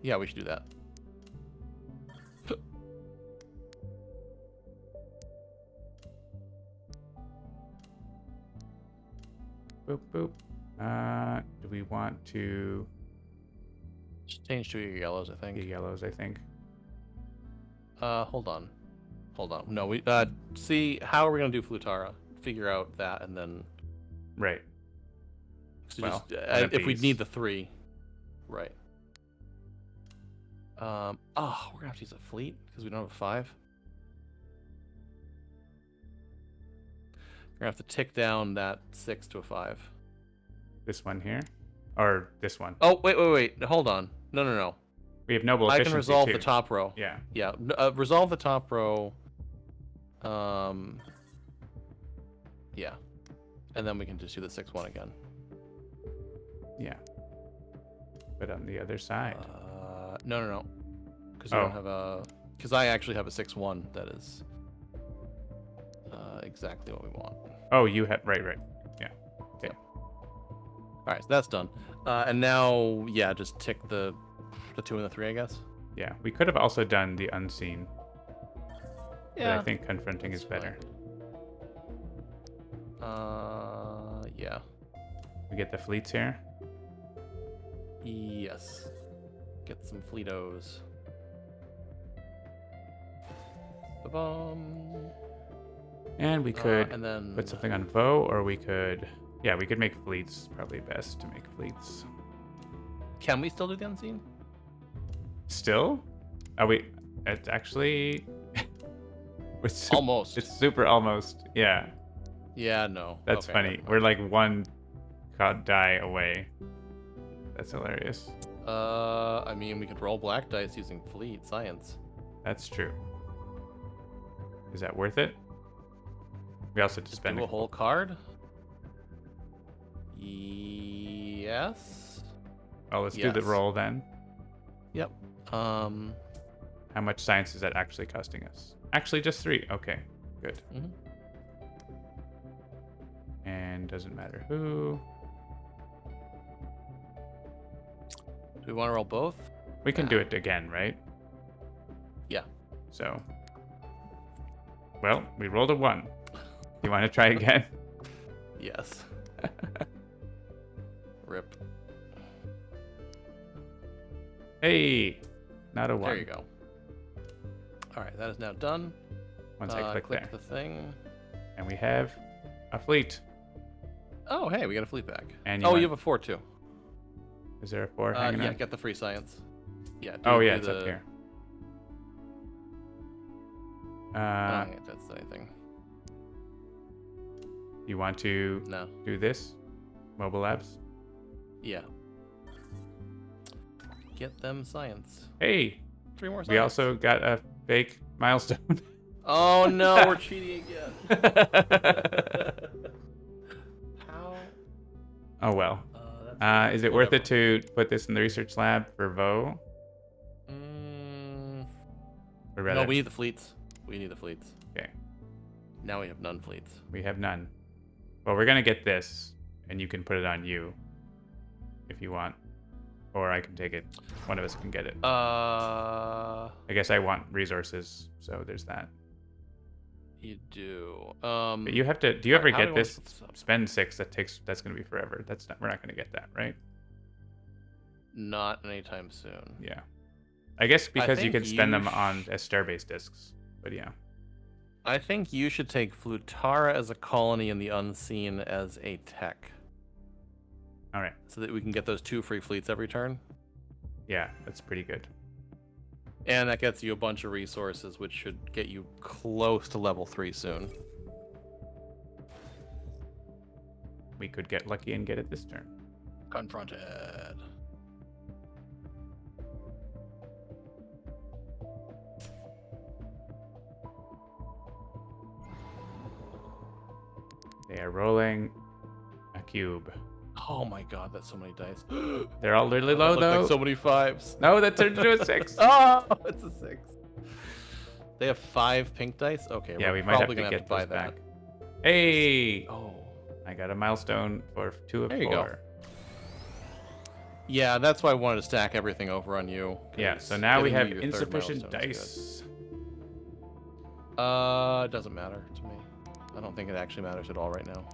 Yeah, we should do that. Boop boop. Do we want to Just change to your yellows, I think. get yellows? I think. Hold on. No, we see how are we gonna do Flutara? Figure out that and then. Right. So Well, just, one of if we these. need the 3, right? Oh, we're gonna have to use a fleet because we don't have a 5. We're gonna have to tick down that 6 to a 5. This one here, or this one. Oh wait! Hold on. No. We have noble I efficiency can resolve too. the top row. Yeah. Yeah, resolve the top row. Yeah, and then we can just do the 6-1 again. Yeah. But on the other side. No, because we don't have a. Because I actually have a 6-1 that is exactly what we want. Oh, you have right. Yeah. Okay. All right, so that's done. And now, yeah, just tick the 2 and the 3, I guess. Yeah. We could have also done the unseen. Yeah. But I think confronting is better. Yeah. We get the fleets here. Yes. Get some Fleetos. Ba-bum. And we could and then put something on Vo, or we could, yeah, we could make fleets. Probably best to make fleets. Can we still do the unseen? Still? Oh, it's actually, Almost. It's super almost. Yeah, Yeah, no. that's Okay, funny. never mind. We're like one die away. That's hilarious. I mean, we could roll black dice using fleet science. That's true. Is that worth it? We also have to spend Do a whole card? Yes. Oh, let's do the Yes. roll then. Yep. How much science is that actually costing us? Actually, just 3. Okay, good. Mhm. And doesn't matter who. Do we want to roll both? We can do it again, right? Yeah. So, well, we rolled a 1. You want to try again? Yes. Rip. Hey, not a 1. There you go. All right, that is now done. Once I click there. the thing. And we have a fleet. Oh, hey, we got a fleet back. And you have a 4 too. Is there a 4 hanging Yeah, out? get the free science. Yeah. Oh, yeah, it's up here. I don't think that's anything. You want to No. do this? Mobile labs? Yeah. Get them science. Hey, 3 more science. we also got a fake milestone. Oh no, we're cheating again. How? Oh well. That's Is it worth it to put this in the research lab for Vo? Or rather, No, we need the fleets. We need the fleets. Okay. Now we have none fleets. We have none. Well, we're gonna get this, and you can put it on you if you want, or I can take it. One of us can get it. I guess I want resources, so there's that. You do. But you have to. Do you ever how do get you wanna this? set this up? Spend 6. That's gonna be forever. We're not gonna get that, right? Not anytime soon. Yeah. I guess because you think can spend them you on as star-based discs. But yeah. I think you should take Flutara as a colony and the Unseen as a tech. All right. So that we can get those 2 free fleets every turn. Yeah, that's pretty good. And that gets you a bunch of resources, which should get you close to level 3 soon. We could get lucky and get it this turn. Confronted. They are rolling a cube. Oh my god, that's so many dice. They're all really low, That though. looked like so many 5s. No, that turned into a 6. Oh, it's a 6. They have 5 pink dice? Okay, Yeah, we're we might have probably to gonna get have to buy those that. back. Hey! Oh. I got a milestone for 2 of There you 4. go. Yeah, that's why I wanted to stack everything over on you. Yeah, so now we have getting you your third insufficient milestone is dice. good. It doesn't matter to me. I don't think it actually matters at all right now.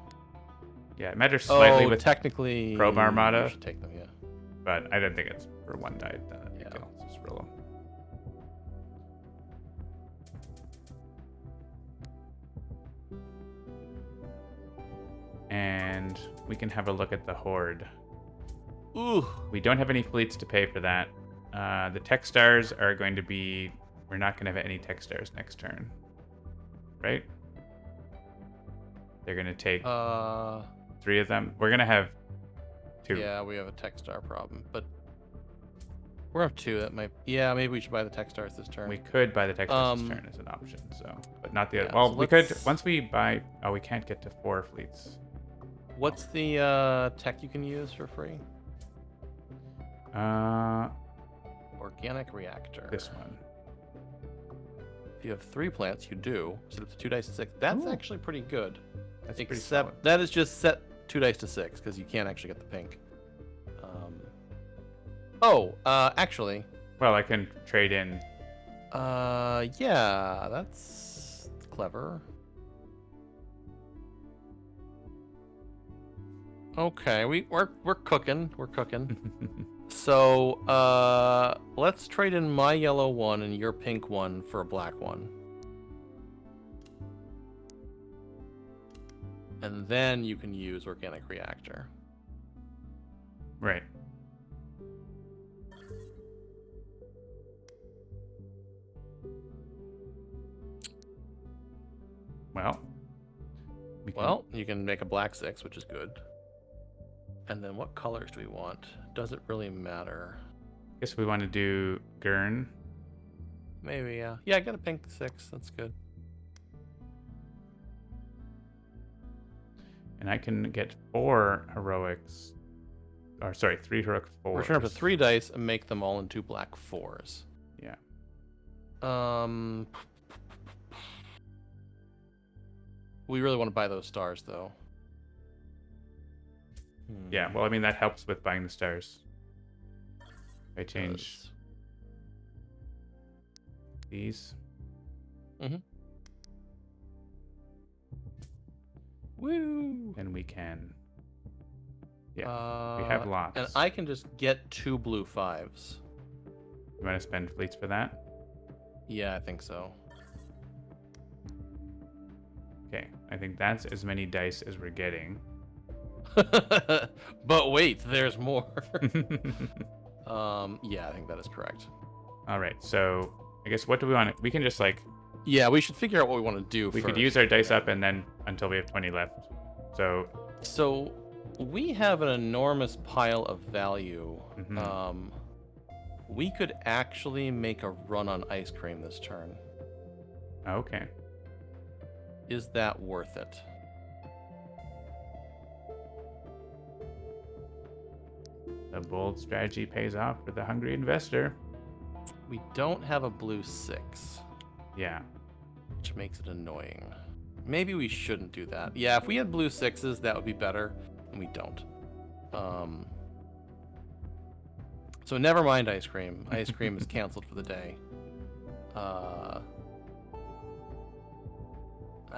Yeah, it matters slightly Oh, with technically, Probe Armada. you should take them, yeah. but I don't think it's for 1 die. Yeah. Let's just roll them. And we can have a look at the Horde. Ooh. We don't have any fleets to pay for that. The tech stars are going to be... We're not going to have any tech stars next turn. Right? They're going to take 3 of them. We're going to have 2. Yeah, we have a tech star problem, but we're up 2. That might... Yeah, maybe we should buy the tech stars this turn. We could buy the tech stars this turn as an option, so... But not the... Yeah, well, so we could... let's- Once we buy... Oh, we can't get to 4 fleets. What's the tech you can use for free? Organic reactor. This one. If you have 3 plants, you do. Set up to 2 dice to 6. That's Ooh. actually pretty good. That's pretty Except solid. that is just set 2 dice to 6 because you can't actually get the pink. Actually, Well, I can trade in... yeah, that's clever. Okay, we're cooking. We're cooking. So, let's trade in my yellow one and your pink one for a black one. And then you can use organic reactor. Right. Well, we can... Well, you can make a black 6, which is good. And then what colors do we want? Does it really matter? guess we want to do Gurn. Maybe, yeah. Yeah, I got a pink 6. That's good. And I can get 4 heroics. Or, sorry, 3 heroic 4s. Return up to 3 dice and make them all into black 4s. Yeah. We really want to buy those stars, though. Yeah, well, I mean, that helps with buying the stars. I change these. Woo! And we can... Yeah, we have lots. And I can just get 2 blue 5s. You want to spend fleets for that? Yeah, I think so. Okay, I think that's as many dice as we're getting. But wait, there's more. Yeah, I think that is correct. All right, so I guess what do we want? We can just like... Yeah, we should figure out what we want to do We first. could use our dice up and then until we have 20 left. So we have an enormous pile of value. Mhm. We could actually make a run on ice cream this turn. okay. Is that worth it? The bold strategy pays off for the hungry investor. We don't have a blue 6, Yeah. which makes it annoying. Maybe we shouldn't do that. Yeah, if we had blue 6s, that would be better, and we don't. So never mind ice cream. Ice cream is canceled for the day.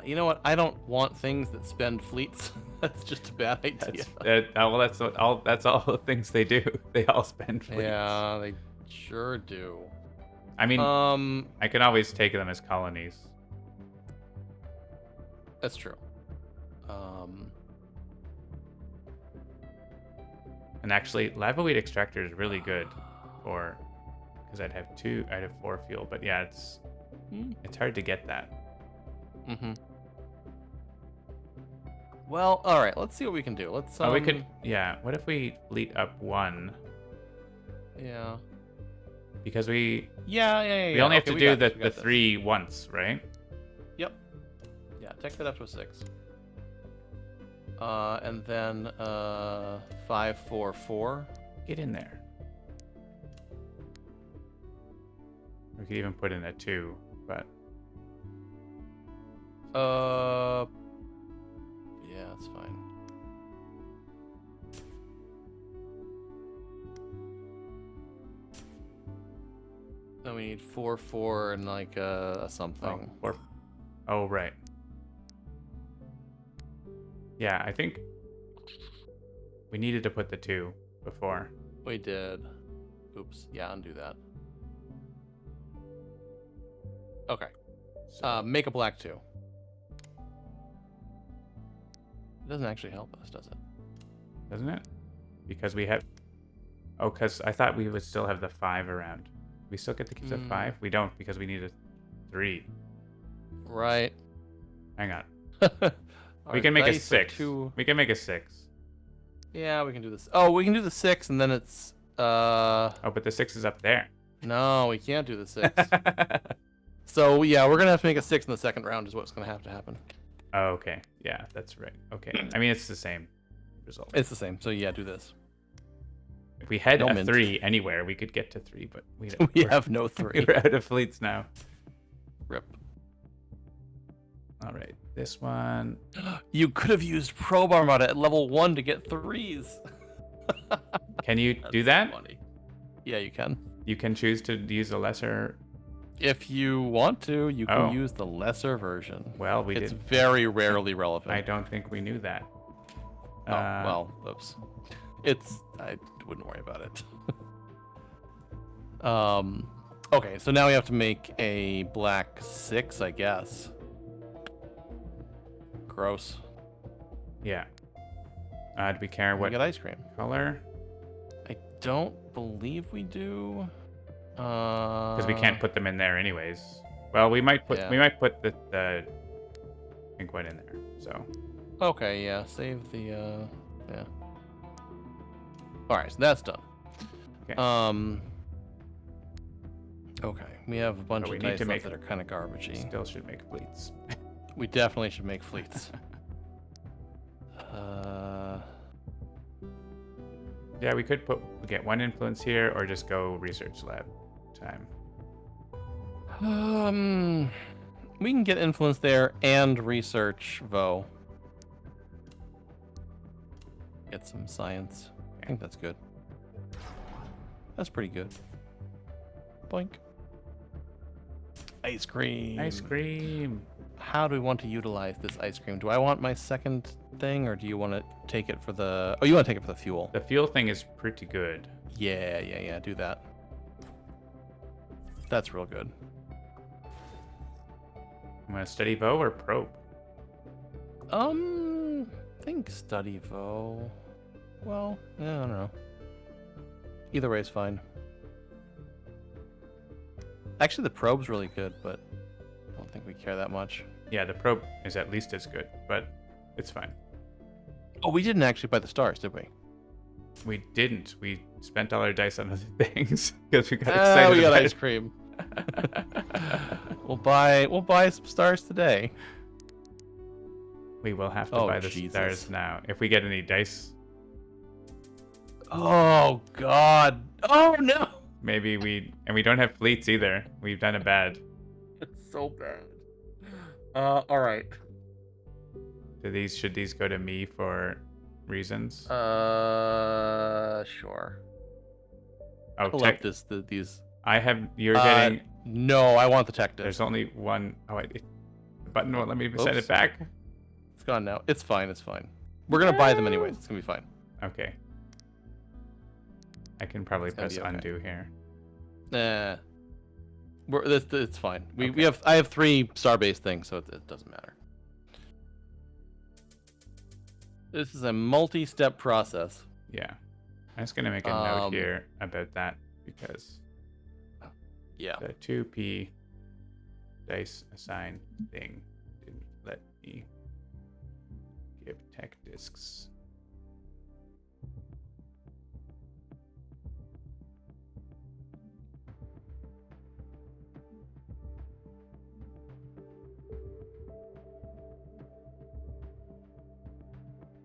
You know what? I don't want things that spend fleets. That's just a bad idea. That's all the things they do. They all spend fleets. Yeah, they sure do. I mean, I can always take them as colonies. That's true. And actually, lava weed extractor is really good for, because I'd have 4 fuel. But yeah, it's hard to get that. Mm-hmm. Well, all right. Let's see what we can do. Let's. Oh, we could. Yeah. What if we fleet up 1? Yeah. Because we. Yeah. We only have to do the this. 3 once, right? Yep. Yeah. Tech that up to a 6. And then 5, 4, 4. Get in there. We could even put in a 2, but. Yeah, that's fine. Then we need 4, 4, and like a something. Oh, right. Yeah, I think we needed to put the 2 before. We did. Oops. Yeah, undo that. Okay. So, Make a black 2. It doesn't actually help us, does it? doesn't it? Because we have. Oh, because I thought we would still have the 5 around. We still get to keep the 5? We don't because we need a 3. Right. Hang on. We can make a 6. We can make a 6. Yeah, we can do this. Oh, we can do the 6, and then it's. Oh, but the 6 is up there. No, we can't do the 6. So yeah, we're gonna have to make a 6 in the second round. Is what's gonna have to happen. Oh, okay. Yeah, that's right. Okay. I mean, it's the same result. It's the same. So yeah, do this. If we had a 3 anywhere, we could get to 3, but we have no 3. We're out of fleets now. Rip. All right, this one. You could have used Probe Armada at level 1 to get 3s. Can you do that? Funny. Yeah, you can. You can choose to use a lesser. If you want to, you can use the lesser version. Well, it's very rarely relevant. I don't think we knew that. Oh, well, oops. I wouldn't worry about it. Okay, so now we have to make a black 6, I guess. Gross. Yeah. Do we care what we get ice cream color? I don't believe we do. Because we can't put them in there anyways. Well, we might put the pink one in there. So. Okay, yeah. Save the yeah. All right, so that's done. Okay. Okay, we have a bunch of dice left that are kind of garbagey. Still should make fleets. We definitely should make fleets. Yeah, we could get 1 influence here, or just go research lab time. We can get influence there and research Vo. Get some science. I think that's good. That's pretty good. Boink. Ice cream. Ice cream. How do we want to utilize this ice cream? Do I want my second thing, or do you want to take it for the... Oh, you want to take it for the fuel. The fuel thing is pretty good. Yeah. Do that. That's real good. I'm going to study Vo or probe? I think study Vo. Well, I don't know. Either way is fine. Actually, the probe's really good, but I don't think we care that much. Yeah, the probe is at least as good, but it's fine. Oh, we didn't actually buy the stars, did we? We didn't. We spent all our dice on other things because we got excited. We got ice cream. We'll buy some stars today. We will have to buy the stars now if we get any dice. Oh God! Oh no! Maybe we don't have fleets either. We've done it bad. It's so bad. All right. Should these go to me for reasons? Sure. Oh, collect these. You're getting. No, I want the tech disc. There's only one. Oh, the button won't let me send it back. It's gone now. It's fine. We're gonna buy them anyways. It's gonna be fine. Okay. I can probably press undo here. It's fine. I have 3 star-based things, so it doesn't matter. This is a multi-step process. Yeah. I'm just going to make a note here about that because yeah, the 2p dice assign thing didn't let me give tech discs.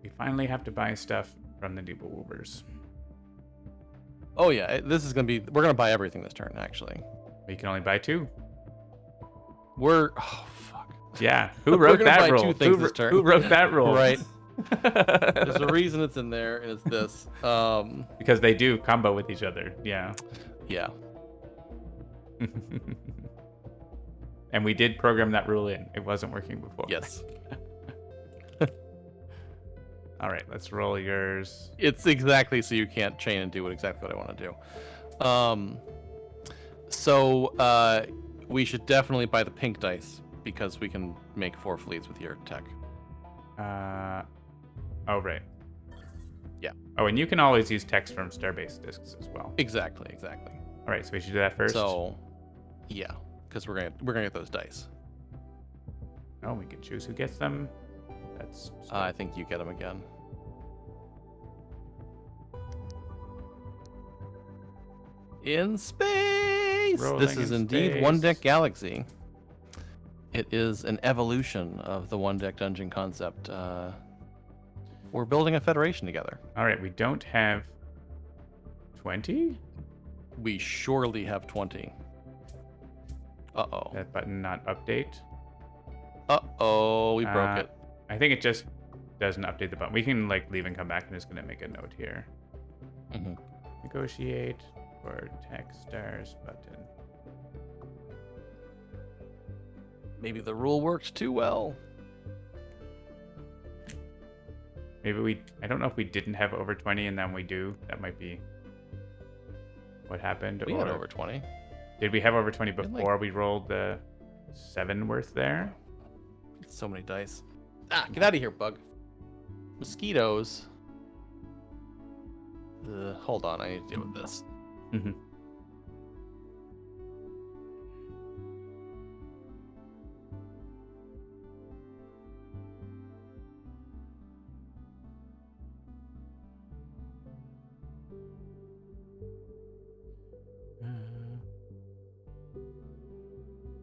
We finally have to buy stuff from the Dooblewoobers. Oh yeah, this is gonna be. We're gonna buy everything this turn. Actually, We can only buy 2. oh fuck. Yeah, who wrote gonna that buy rule? 2 things this turn. Who wrote that rule? Right. There's a reason it's in there, and it's this. Because they do combo with each other. Yeah. Yeah. And we did program that rule in. It wasn't working before. Yes. All right, let's roll yours. It's exactly so you can't chain and do exactly what I want to do. So we should definitely buy the pink dice because we can make 4 fleets with your tech. Oh, right. Yeah. Oh, and you can always use text from Starbase discs as well. Exactly. All right, so we should do that first. So, yeah, because we're gonna get those dice. Oh, we can choose who gets them. That's. I think you get them again. In space. Rolling This is in indeed space. One Deck Galaxy. It is an evolution of the One Deck Dungeon concept. We're building a federation together. All right, we don't have 20. We surely have 20. Uh-oh. That button not update. Uh-oh, we broke it. I think it just doesn't update the button. We can like leave and come back. I'm just gonna make a note here. Mm-hmm. Negotiate for tech stars button. Maybe the rule worked too well. Maybe I don't know if we didn't have over 20 and then we do. That might be what happened. We had over 20. Did we have over 20 like- before we rolled the 7 worth there? So many dice. Ah, get out of here, bug. Mosquitoes. Hold on, I need to deal with this. Mm-hmm.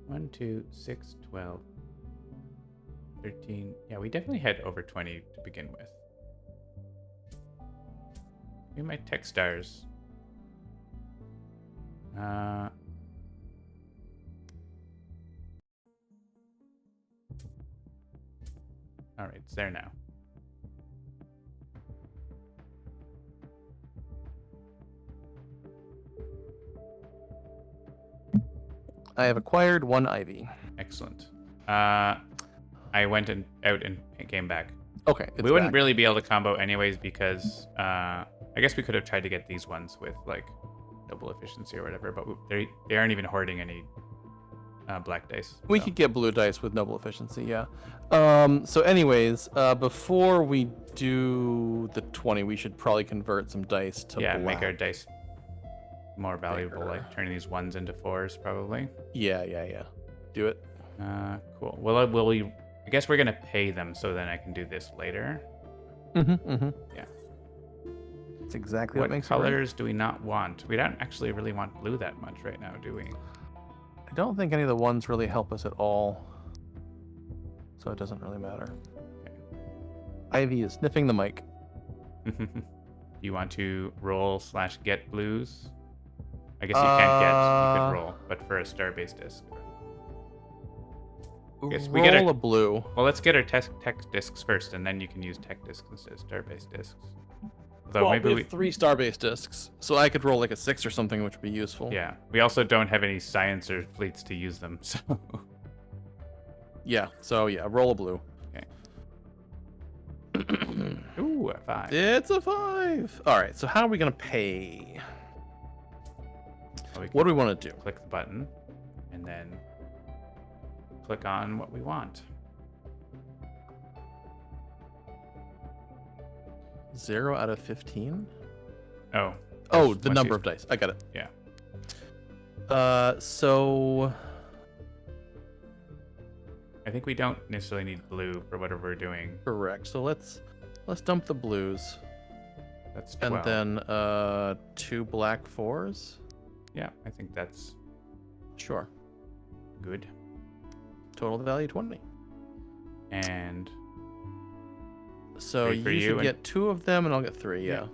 One, 2, 6, 12, 13. Yeah, we definitely had over 20 to begin with. We might tech stars. All right, it's there now. I have acquired 1 ivy. Excellent. I went out and came back. Okay, We wouldn't really be able to combo anyways because I guess we could have tried to get these ones with like noble efficiency or whatever, but they aren't even hoarding any black dice. We could get blue dice with noble efficiency, yeah. So anyways, before we do the 20, we should probably convert some dice to black. Make our dice more valuable, Bigger. like turning these 1s into 4s probably. Yeah. Do it. Cool. Will we? I guess we're gonna pay them so then I can do this later. Mm-hmm. Yeah. That's exactly What what makes colors do we not want? We don't actually really want blue that much right now, do we? I don't think any of the ones really help us at all. So it doesn't really matter. Okay. Ivy is sniffing the mic. You want to roll/get blues? I guess you can't get. You could roll, but for a star-based disc. Yes, we Roll get a blue. Well, let's get our tech discs first, and then you can use tech discs instead of star-based discs. Though Well, maybe we have 3 star-based discs, so I could roll like a 6 or something, which would be useful. Yeah, we also don't have any science or fleets to use them, so. Yeah. So yeah, roll a blue. Okay. Ooh, a 5. It's a 5. All right. So how are we gonna pay? Well, we What do we want to do? click the button, and then click on what we want. 0 out of 15? Oh. Oh, the number of dice. I got it. Yeah. So I think we don't necessarily need blue for whatever we're doing. correct. So let's dump the blues. That's 12. And then 2 black 4s. Yeah, I think that's Sure. good. Total value 20. And So 3 for you you should and- get 2 of them, and I'll get 3. Yeah.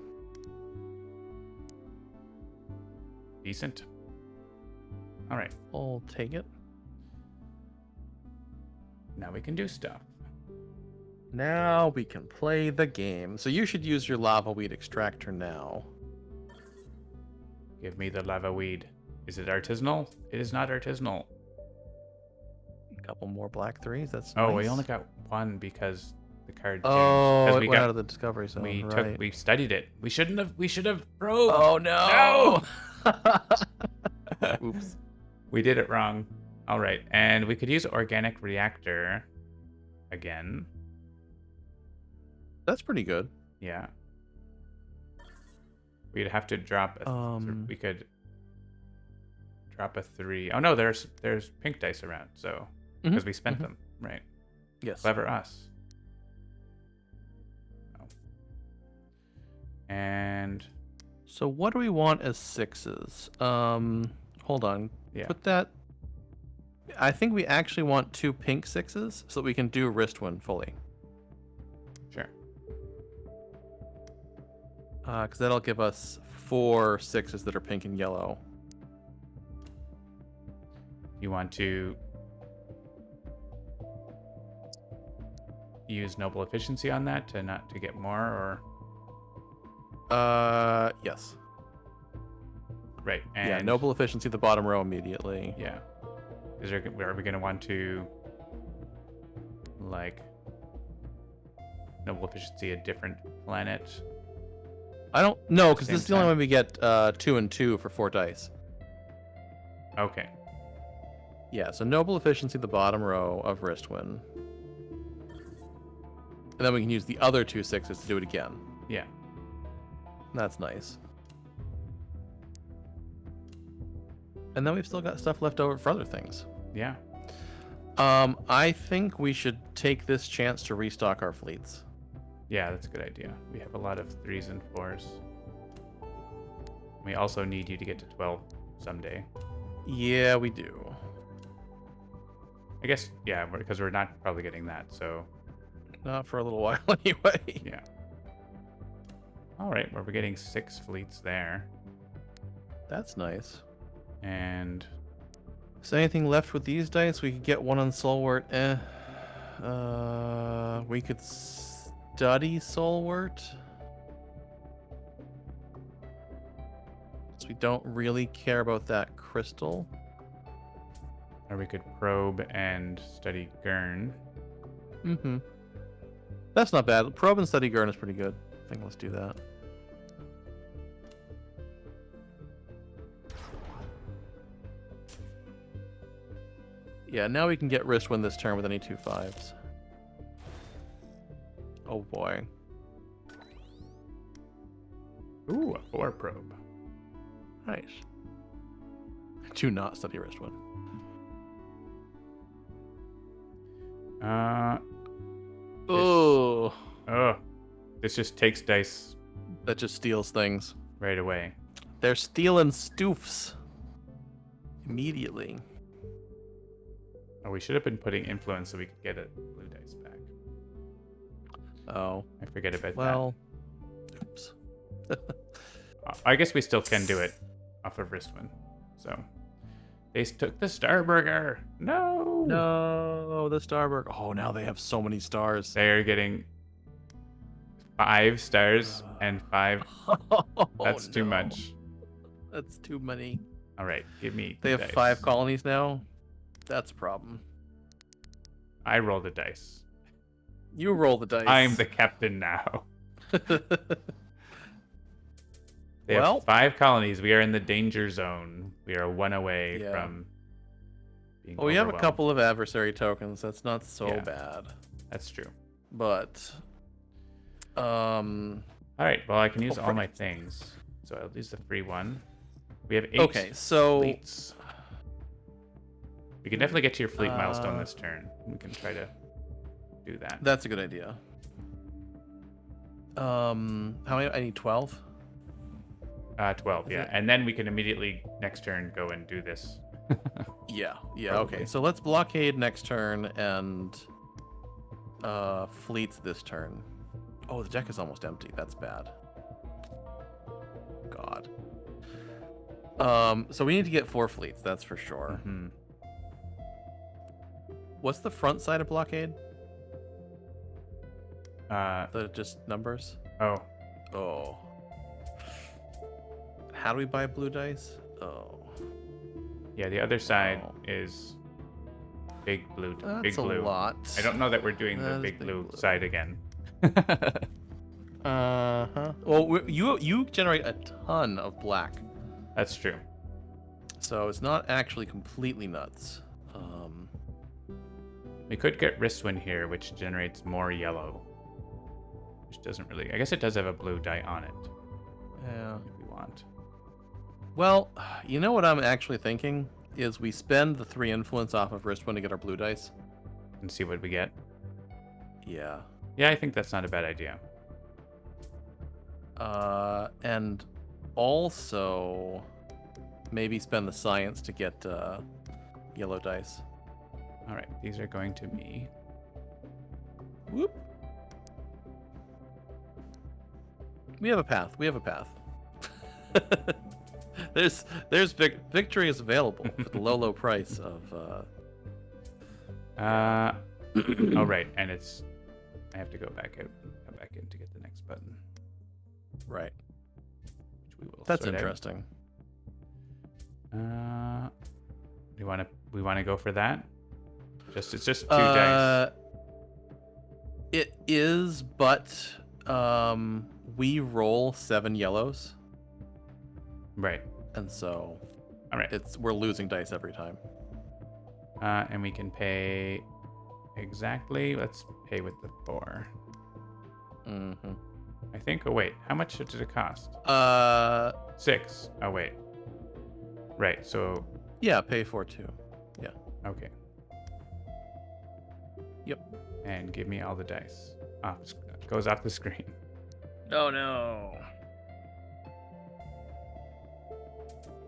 decent. All right. I'll take it. Now we can do stuff. Now we can play the game. So you should use your lava weed extractor now. Give me the lava weed. Is it artisanal? It is not artisanal. A couple more black 3s. That's Oh, nice. we only got 1 because the card changed. Oh, 'Cause it we went got, out of the discovery zone. we right. we studied it. We should have probed. Oh no! No! Oops. We did it wrong. All right, and we could use organic reactor again. That's pretty good. Yeah. We'd have to drop we could drop a 3. Oh no, there's pink dice around, so because we spent them, right? Yes. Clever us. Oh. And So what do we want as 6s? Hold on. yeah. Put that. I think we actually want 2 pink 6s so that we can do Wristwind fully. Sure. Because that'll give us 4 6s that are pink and yellow. You want to use noble efficiency on that to get more, or Yes. right? And Yeah, noble efficiency, the bottom row immediately. Yeah. Are we gonna want to like noble efficiency a different planet? I don't know, because Same this is the only time. way we get 2 and 2 for 4 dice. Okay. Yeah, so noble efficiency, the bottom row of Wristwind. And then we can use the other 2 6s to do it again. Yeah. That's nice. And then we've still got stuff left over for other things. Yeah. I think we should take this chance to restock our fleets. Yeah, that's a good idea. We have a lot of 3s and 4s. We also need you to get to 12 someday. Yeah, we do. I guess, yeah, because we're not probably getting that, so Not for a little while anyway. yeah. All right, well, we're getting 6 fleets there. That's nice. And Is there anything left with these dice? We could get 1 on Solwart. We could study Solwart. So we don't really care about that crystal. or we could probe and study Gurn. Mm-hmm. That's not bad. Probe and study Gurn is pretty good. I think let's do that. Yeah, now we can get Wristwind this turn with any 2 5s. Oh boy. Ooh, a 4 probe. Nice. Do not study Wristwind. Oh, Oh, this just takes dice that just steals things. right away. They're stealing stoofs. Immediately. Oh, we should have been putting influence so we could get a blue dice back. Oh, I forget about well. Oops. that. I guess we still can do it off of Wristwind. So they took the Starburger. No. No, the Starburg. Oh, now they have so many stars. They are getting 5 stars and 5. That's too no. much. That's too many. All right, give me. They the have dice. 5 colonies now. That's a problem. I roll the dice. You roll the dice. I'm the captain now. They Well- have 5 colonies. We are in the danger zone. We are 1 away Yeah. from being Well, we have a overwhelmed. couple of adversary tokens. That's not so Yeah. bad. That's true. But All right. Well, I can use Oh, all my frick. things, so I'll use the free one. We have 8 Okay, so fleets. We can definitely get to your fleet milestone this turn. We can try to do that. that's a good idea. How many? I need 12. 12, Is yeah. it? And then we can immediately next turn go and do this. Yeah. Okay. Probably. So let's blockade next turn and fleets this turn. Oh, the deck is almost empty. That's bad. God. So we need to get 4 fleets. That's for sure. Mhm. What's the front side of blockade? Uh, The just numbers. oh, Oh. How do we buy blue dice? Oh. yeah. The other side Oh. is big blue. That's big blue. a lot. I don't know that we're doing That the is big big blue blue. side again. Well, you generate a ton of black, That's true. so it's not actually completely nuts. We could get Ristwin here, which generates more yellow. Which doesn't really... I guess it does have a blue die on it, Yeah. if we want. Well, you know what I'm actually thinking is we spend the 3 influence off of Wristwind to get our blue dice. And see what we get. Yeah. Yeah, I think that's not a bad idea. And also maybe spend the science to get yellow dice. All right, these are going to me. Whoop. We have a path. We have a path. there's victory is available for the low price of. Oh right, and it's... I have to go back out, come back in to get the next button, Right. which we will. That's sort out. interesting. We want to go for that. It's just 2 dice. It is, but we roll 7 yellows, Right. and so All right. we're losing dice every time. And we can pay exactly. Let's pay with the 4. Mm-hmm. I think. Oh wait, how much did it cost? 6. Oh wait. Right. So Yeah, pay 4 too. Yeah. okay. Yep. And give me all the dice. Goes off the screen. Oh no.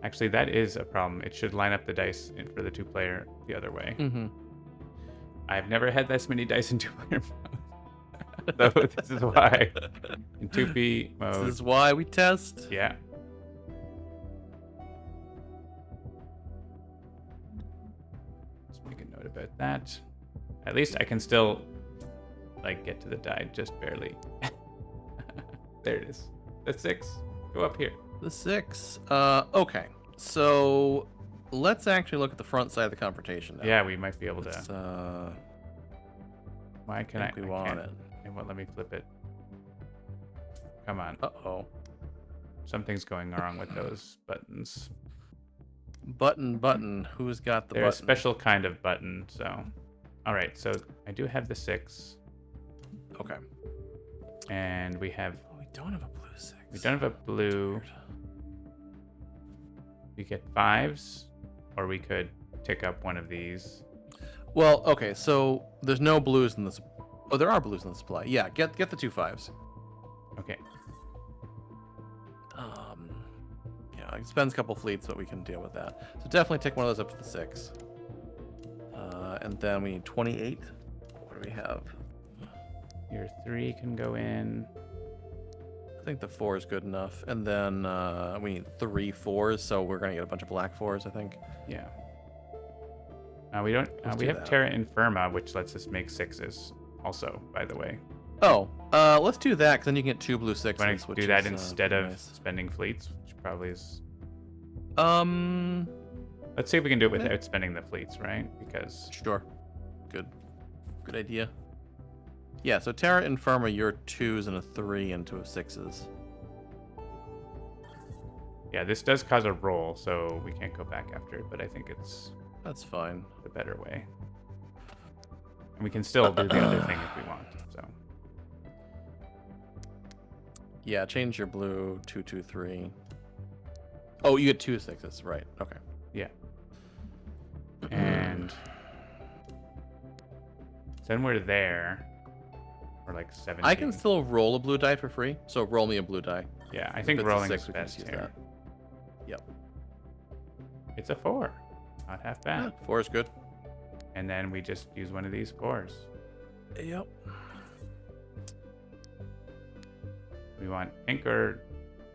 Actually, that is a problem. It should line up the dice for the 2-player the other way. Mm-hmm. I've never had this many dice in 2-player mode. Though this is why. In 2P mode. This is why we test. Yeah. Let's make a note about that. At least I can still, like, get to the die just barely. There it is. The 6. Go up here. The 6. Okay. So let's actually look at the front side of the confrontation now. Yeah, we might be able to. Let's, Why can I? we I want can't. it. It won't let me flip it. Come on. Uh-oh. Something's going wrong with those buttons. Button. Who's got the They're a button? special kind of button, so. All right, so I do have the 6. Okay. And we have. Oh, we don't have a blue 6. We don't have a blue. Weird. We get 5s, or we could tick up one of these. Well, okay, so there's no blues in this. Oh, there are blues in the supply. Yeah, get the 2 5s. Okay. Yeah, it spends a couple fleets, but we can deal with that. So definitely take one of those up to the 6. And then we need 28. What do we have? Your 3 can go in. I think the 4 is good enough. And then we need 3 4s, so we're going to get a bunch of black 4s, I think. Yeah. We don't. Let's We do have that. Terra Infirma, which lets us make 6s. Also, by the way, Oh, let's do that, because then you can get 2 blue 6s. want to which do that is, instead pretty of nice. spending fleets, which probably is. Let's see if we can do it without spending the fleets, right? Because Sure. Good idea. Yeah, so Terra Infirma, you're 2s and a 3 and 2 of 6s. yeah, this does cause a roll, so we can't go back after it. But I think it's That's fine. the better way. And we can still do the other thing if we want. So Yeah, change your blue 2-2-3. Oh, you get 2 6s, right? Okay. Yeah. And then we're there. We're like 17. I can still roll a blue die for free, so roll me a blue die. Yeah, I If think it's a rolling 6, is we can best just here. use that. Yep. It's a 4. Not half bad. 4 is good. And then we just use one of these 4s. Yep. We want pink or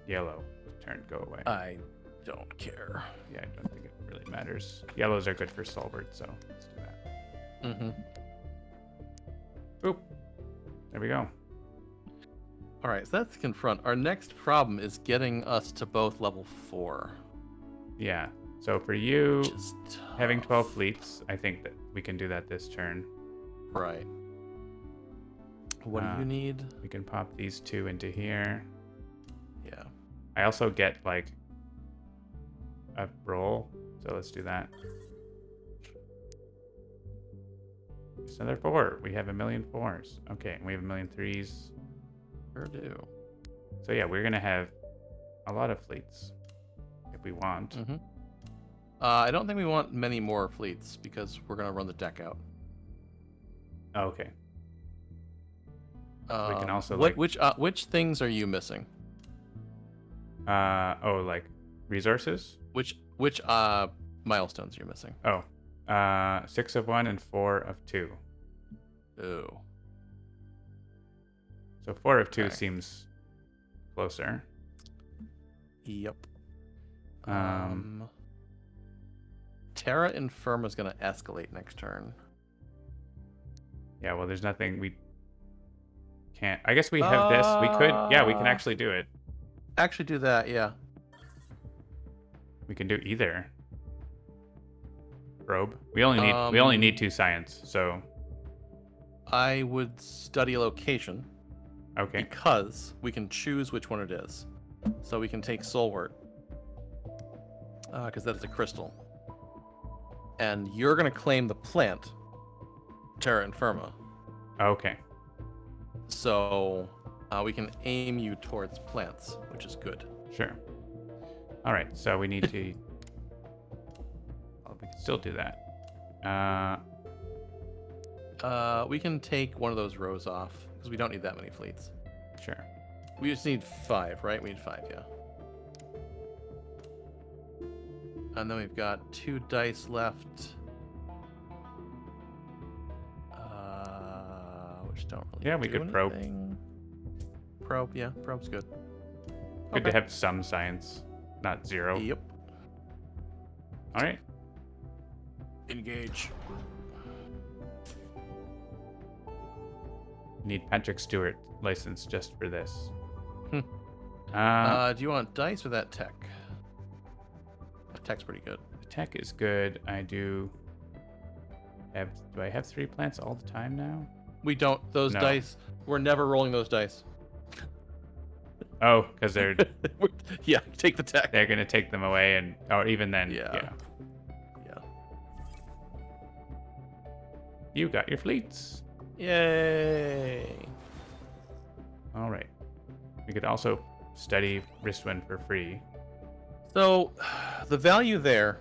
yellow to turn go away. I don't care. Yeah, I don't think it really matters. Yellows are good for Solbert, so let's do that. Mm-hmm. Boop. There we go. All right, so that's the confront. Our next problem is getting us to both level 4. Yeah. So for you, Which is having tough. 12 fleets, I think that we can do that this turn. Right. What do you need? We can pop these 2 into here. Yeah. I also get like a roll, so let's do that. Just another 4. We have a million 4s. Okay, and we have a million 3s. Sure do. So yeah, we're gonna have a lot of fleets if we want. Mm-hmm. I don't think we want many more fleets because we're gonna run the deck out. Oh, okay. We can also which things are you missing? Like resources. Which milestones are you missing? 6 of 1 and 4 of 2. Ooh. So 4 of 2 Okay. seems closer. Yep. Um, Terra Infirma is gonna escalate next turn. Yeah, well, there's nothing we can't. I guess we have this. We could. Yeah, we can actually do it. Actually, do that. Yeah. We can do either. Probe. We only need 2 science. So I would study location okay. because we can choose which one it is. So we can take Soulwort because that is a crystal, and you're gonna claim the plant, Terra Infirma. Okay. So we can aim you towards plants, which is good. Sure. All right. So we need to. Well, we can still do that. We can take one of those rows off because we don't need that many fleets. Sure. We just need 5, right? We need 5, yeah. And then we've got 2 dice left. Which don't really Yeah, we do could probe. anything. Probe, yeah. Probe's good. Good to have some science, not 0. Yep. All right. Engage. Need Patrick Stewart license just for this. Do you want dice or that tech? That tech's pretty good. The tech is good. I do have. Do I have 3 plants all the time now? We don't. Those No. dice. We're never rolling those dice. Oh, because they're Yeah, take the tech. they're gonna take them away, and or even then, Yeah. Yeah. You got your fleets. Yay. All right. We could also study Ristwin for free. So, the value there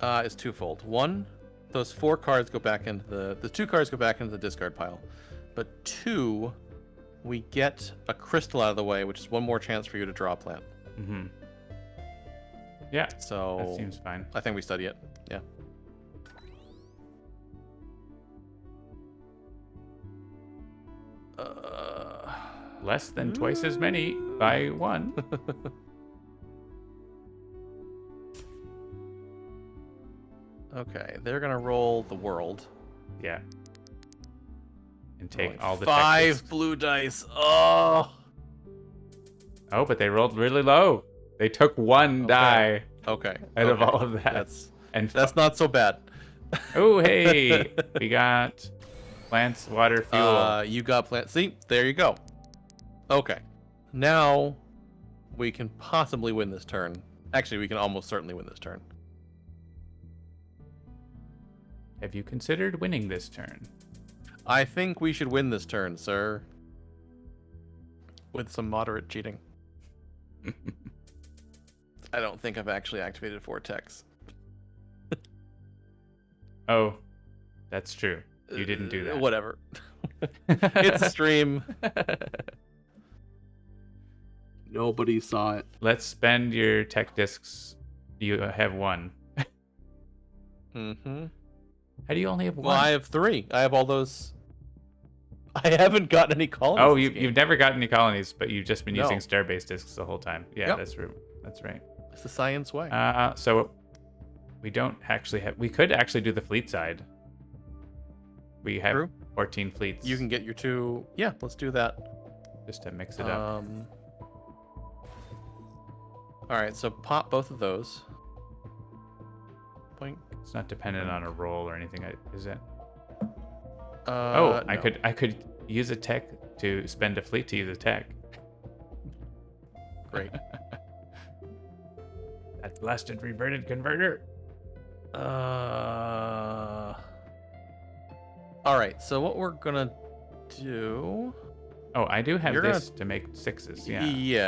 is twofold. One, those 4 cards go back into the 2 cards go back into the discard pile. But 2, we get a crystal out of the way, which is one more chance for you to draw a plant. Mm-hmm. Yeah. So That seems fine. I think we study it. Yeah. Less than twice as many by 1. Okay, they're gonna roll the world. Yeah. And take Rolling all the 5 Texas. blue dice. Oh. Oh, but they rolled really low. They took 1 die Okay. out of okay. all of that. That's not so bad. Oh, hey, we got plants, water, fuel. You got plant. See, there you go. Okay, now we can possibly win this turn. Actually, we can almost certainly win this turn. Have you considered winning this turn? I think we should win this turn, sir. with some moderate cheating. I don't think I've actually activated Vortex. Oh, that's true. You didn't do that. Whatever. It's a stream. Nobody saw it. Let's spend your tech discs. You have one. Mm-hmm. How do you only have one? Well, I have 3. I have all those. I haven't gotten any colonies. Oh, you've never gotten any colonies, but you've just been No. using starbase discs the whole time. Yeah, Yep. that's right. It's the science way. So we don't actually have. We could actually do the fleet side. We have True. 14 fleets. You can get your 2. Yeah, let's do that. Just to mix it up. All right, so pop both of those. Boink. It's not dependent on a roll or anything, is it? No. I could use a tech to spend a fleet to use a tech. Great. That blasted reverted converter. All right, so what we're gonna do? Oh, I do have You're this to make 6s. Yeah.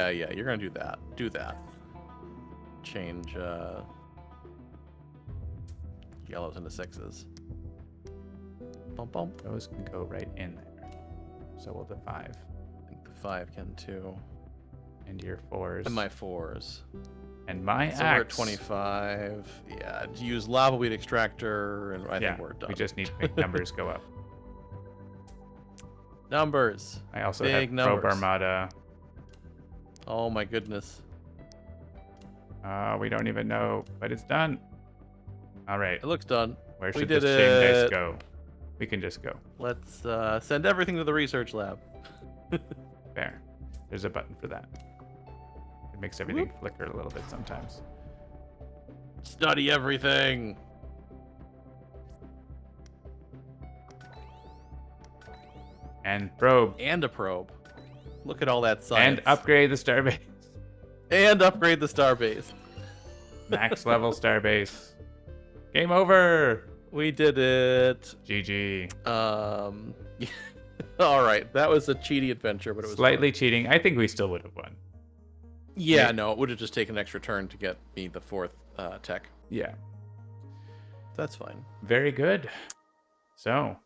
Yeah. You're gonna do that. Do that. Change yellows into 6s. Bump bump. Those can go right in there. So will the 5. I think the 5 can too. And your 4s. And my 4s. And my So axe. we're at 25. Yeah, use lava weed extractor, and I think we're done. We just need to make numbers go up. Numbers. I also Big have numbers. Probe Armada. Oh my goodness. We don't even know, but it's done. All right. It looks done. Where We should did this chain dice it. go? We can just go. Let's send everything to the research lab. There. There's a button for that. It makes everything flicker a little bit sometimes. Study everything. And probe. And a probe. Look at all that science. And upgrade the starbase. And upgrade the starbase. Max level starbase. Game over. We did it. GG. All right, that was a cheaty adventure, but it was Slightly fun. cheating. I think we still would have won. Yeah, Yeah. no, it would have just taken an extra turn to get me the 4th tech. Yeah. That's fine. Very good. So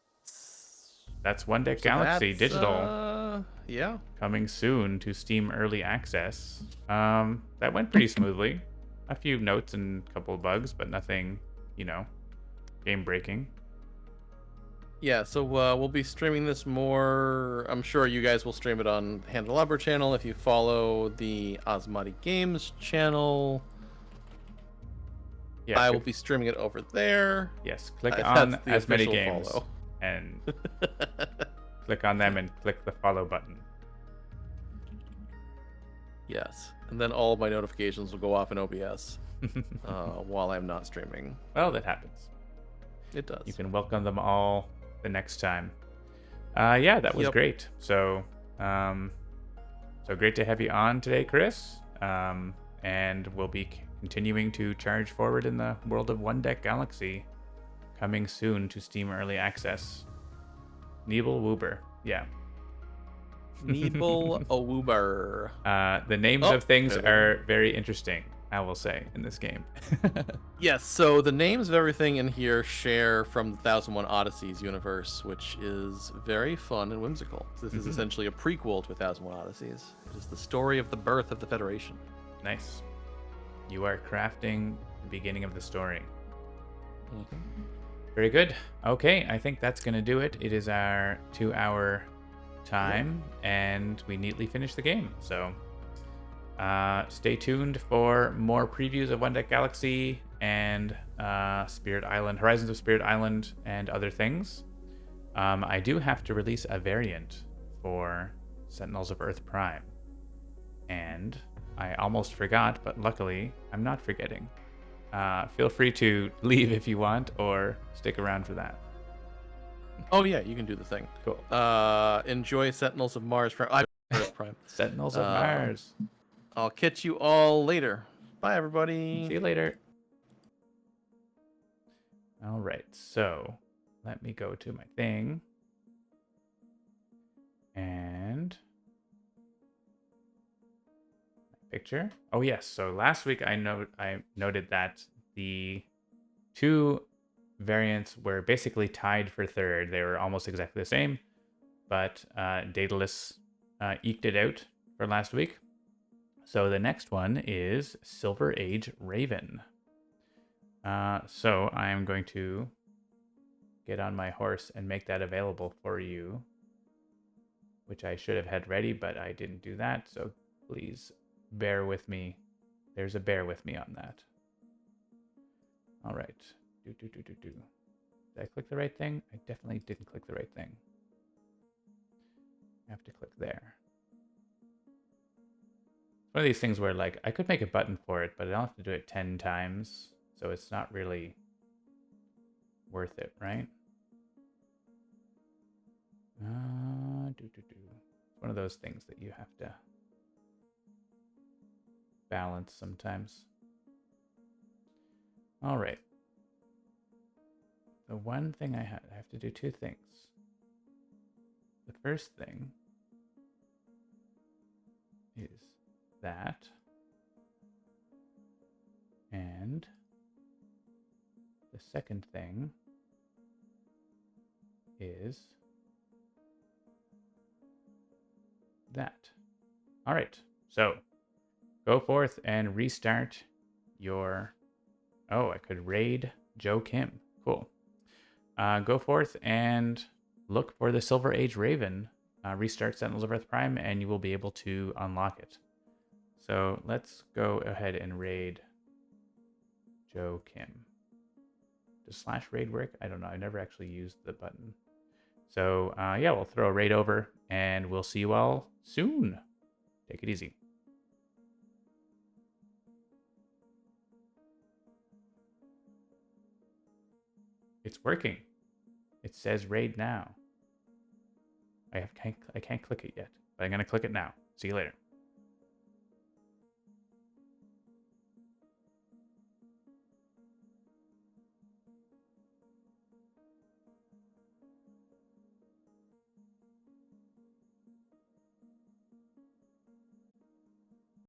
that's One Deck Galaxy that's, Digital. Yeah. Coming soon to Steam Early Access. That went pretty smoothly. A few notes and a couple of bugs, but nothing, game breaking. Yeah, so we'll be streaming this more. I'm sure you guys will stream it on Handelabra channel if you follow the Asmadi Games channel. Yeah, I will be streaming it over there. Yes, click That's on the Asmadi official Games follow. and click on them and click the follow button. Yes, and then all of my notifications will go off in OBS while I'm not streaming. Well, that happens. It does. You can welcome them all the next time. Yeah, that was Yep. great. So great to have you on today, Chris. And we'll be continuing to charge forward in the world of One Deck Galaxy, coming soon to Steam Early Access. Nebel Woober. Yeah. Nebel Awuber. The names Oh, of things there they are very interesting, I will say, in this game. Yes, so the names of everything in here share from the 1001 Odysseys universe, which is very fun and whimsical. This is essentially a prequel to 1001 Odysseys. It is the story of the birth of the Federation. Nice. You are crafting the beginning of the story. Very good. Okay, I think that's going to do it. It is our 2-hour time, and we neatly finished the game. So stay tuned for more previews of One Deck Galaxy and Spirit Island, Horizons of Spirit Island, and other things. I do have to release a variant for Sentinels of Earth Prime. And I almost forgot, but luckily I'm not forgetting. Feel free to leave if you want, or stick around for that. Oh yeah, you can do the thing. Cool. Enjoy Sentinels of Mars Prime. Earth Prime. Sentinels of Mars. I'll catch you all later. Bye, everybody. See you later. All right, so let me go to my thing. And picture. Oh yes, so last week I noted that the two variants were basically tied for third. They were almost exactly the same, but Daedalus eked it out for last week. So the next one is Silver Age Raven. So I am going to get on my horse and make that available for you, which I should have had ready, but I didn't do that. So please bear with me. There's a bear with me on that. All right. Did I click the right thing? I definitely didn't click the right thing. I have to click there. It's one of these things where, like, I could make a button for it, but I don't have to do it 10 times, so it's not really worth it, right? It's one of those things that you have to balance sometimes. All right. The one thing I have to do two things. The first thing is that, and the second thing is that. All right, so go forth and restart your, oh, I could raid Joe Kim. Cool. Go forth and look for the Silver Age Raven. Restart Sentinels of Earth Prime, and you will be able to unlock it. So let's go ahead and raid Joe Kim. Does /raid work? I don't know. I never actually used the button. So yeah, we'll throw a raid over, and we'll see you all soon. Take it easy. It's working. It says raid now. I can't click it yet, but I'm gonna click it now. See you later.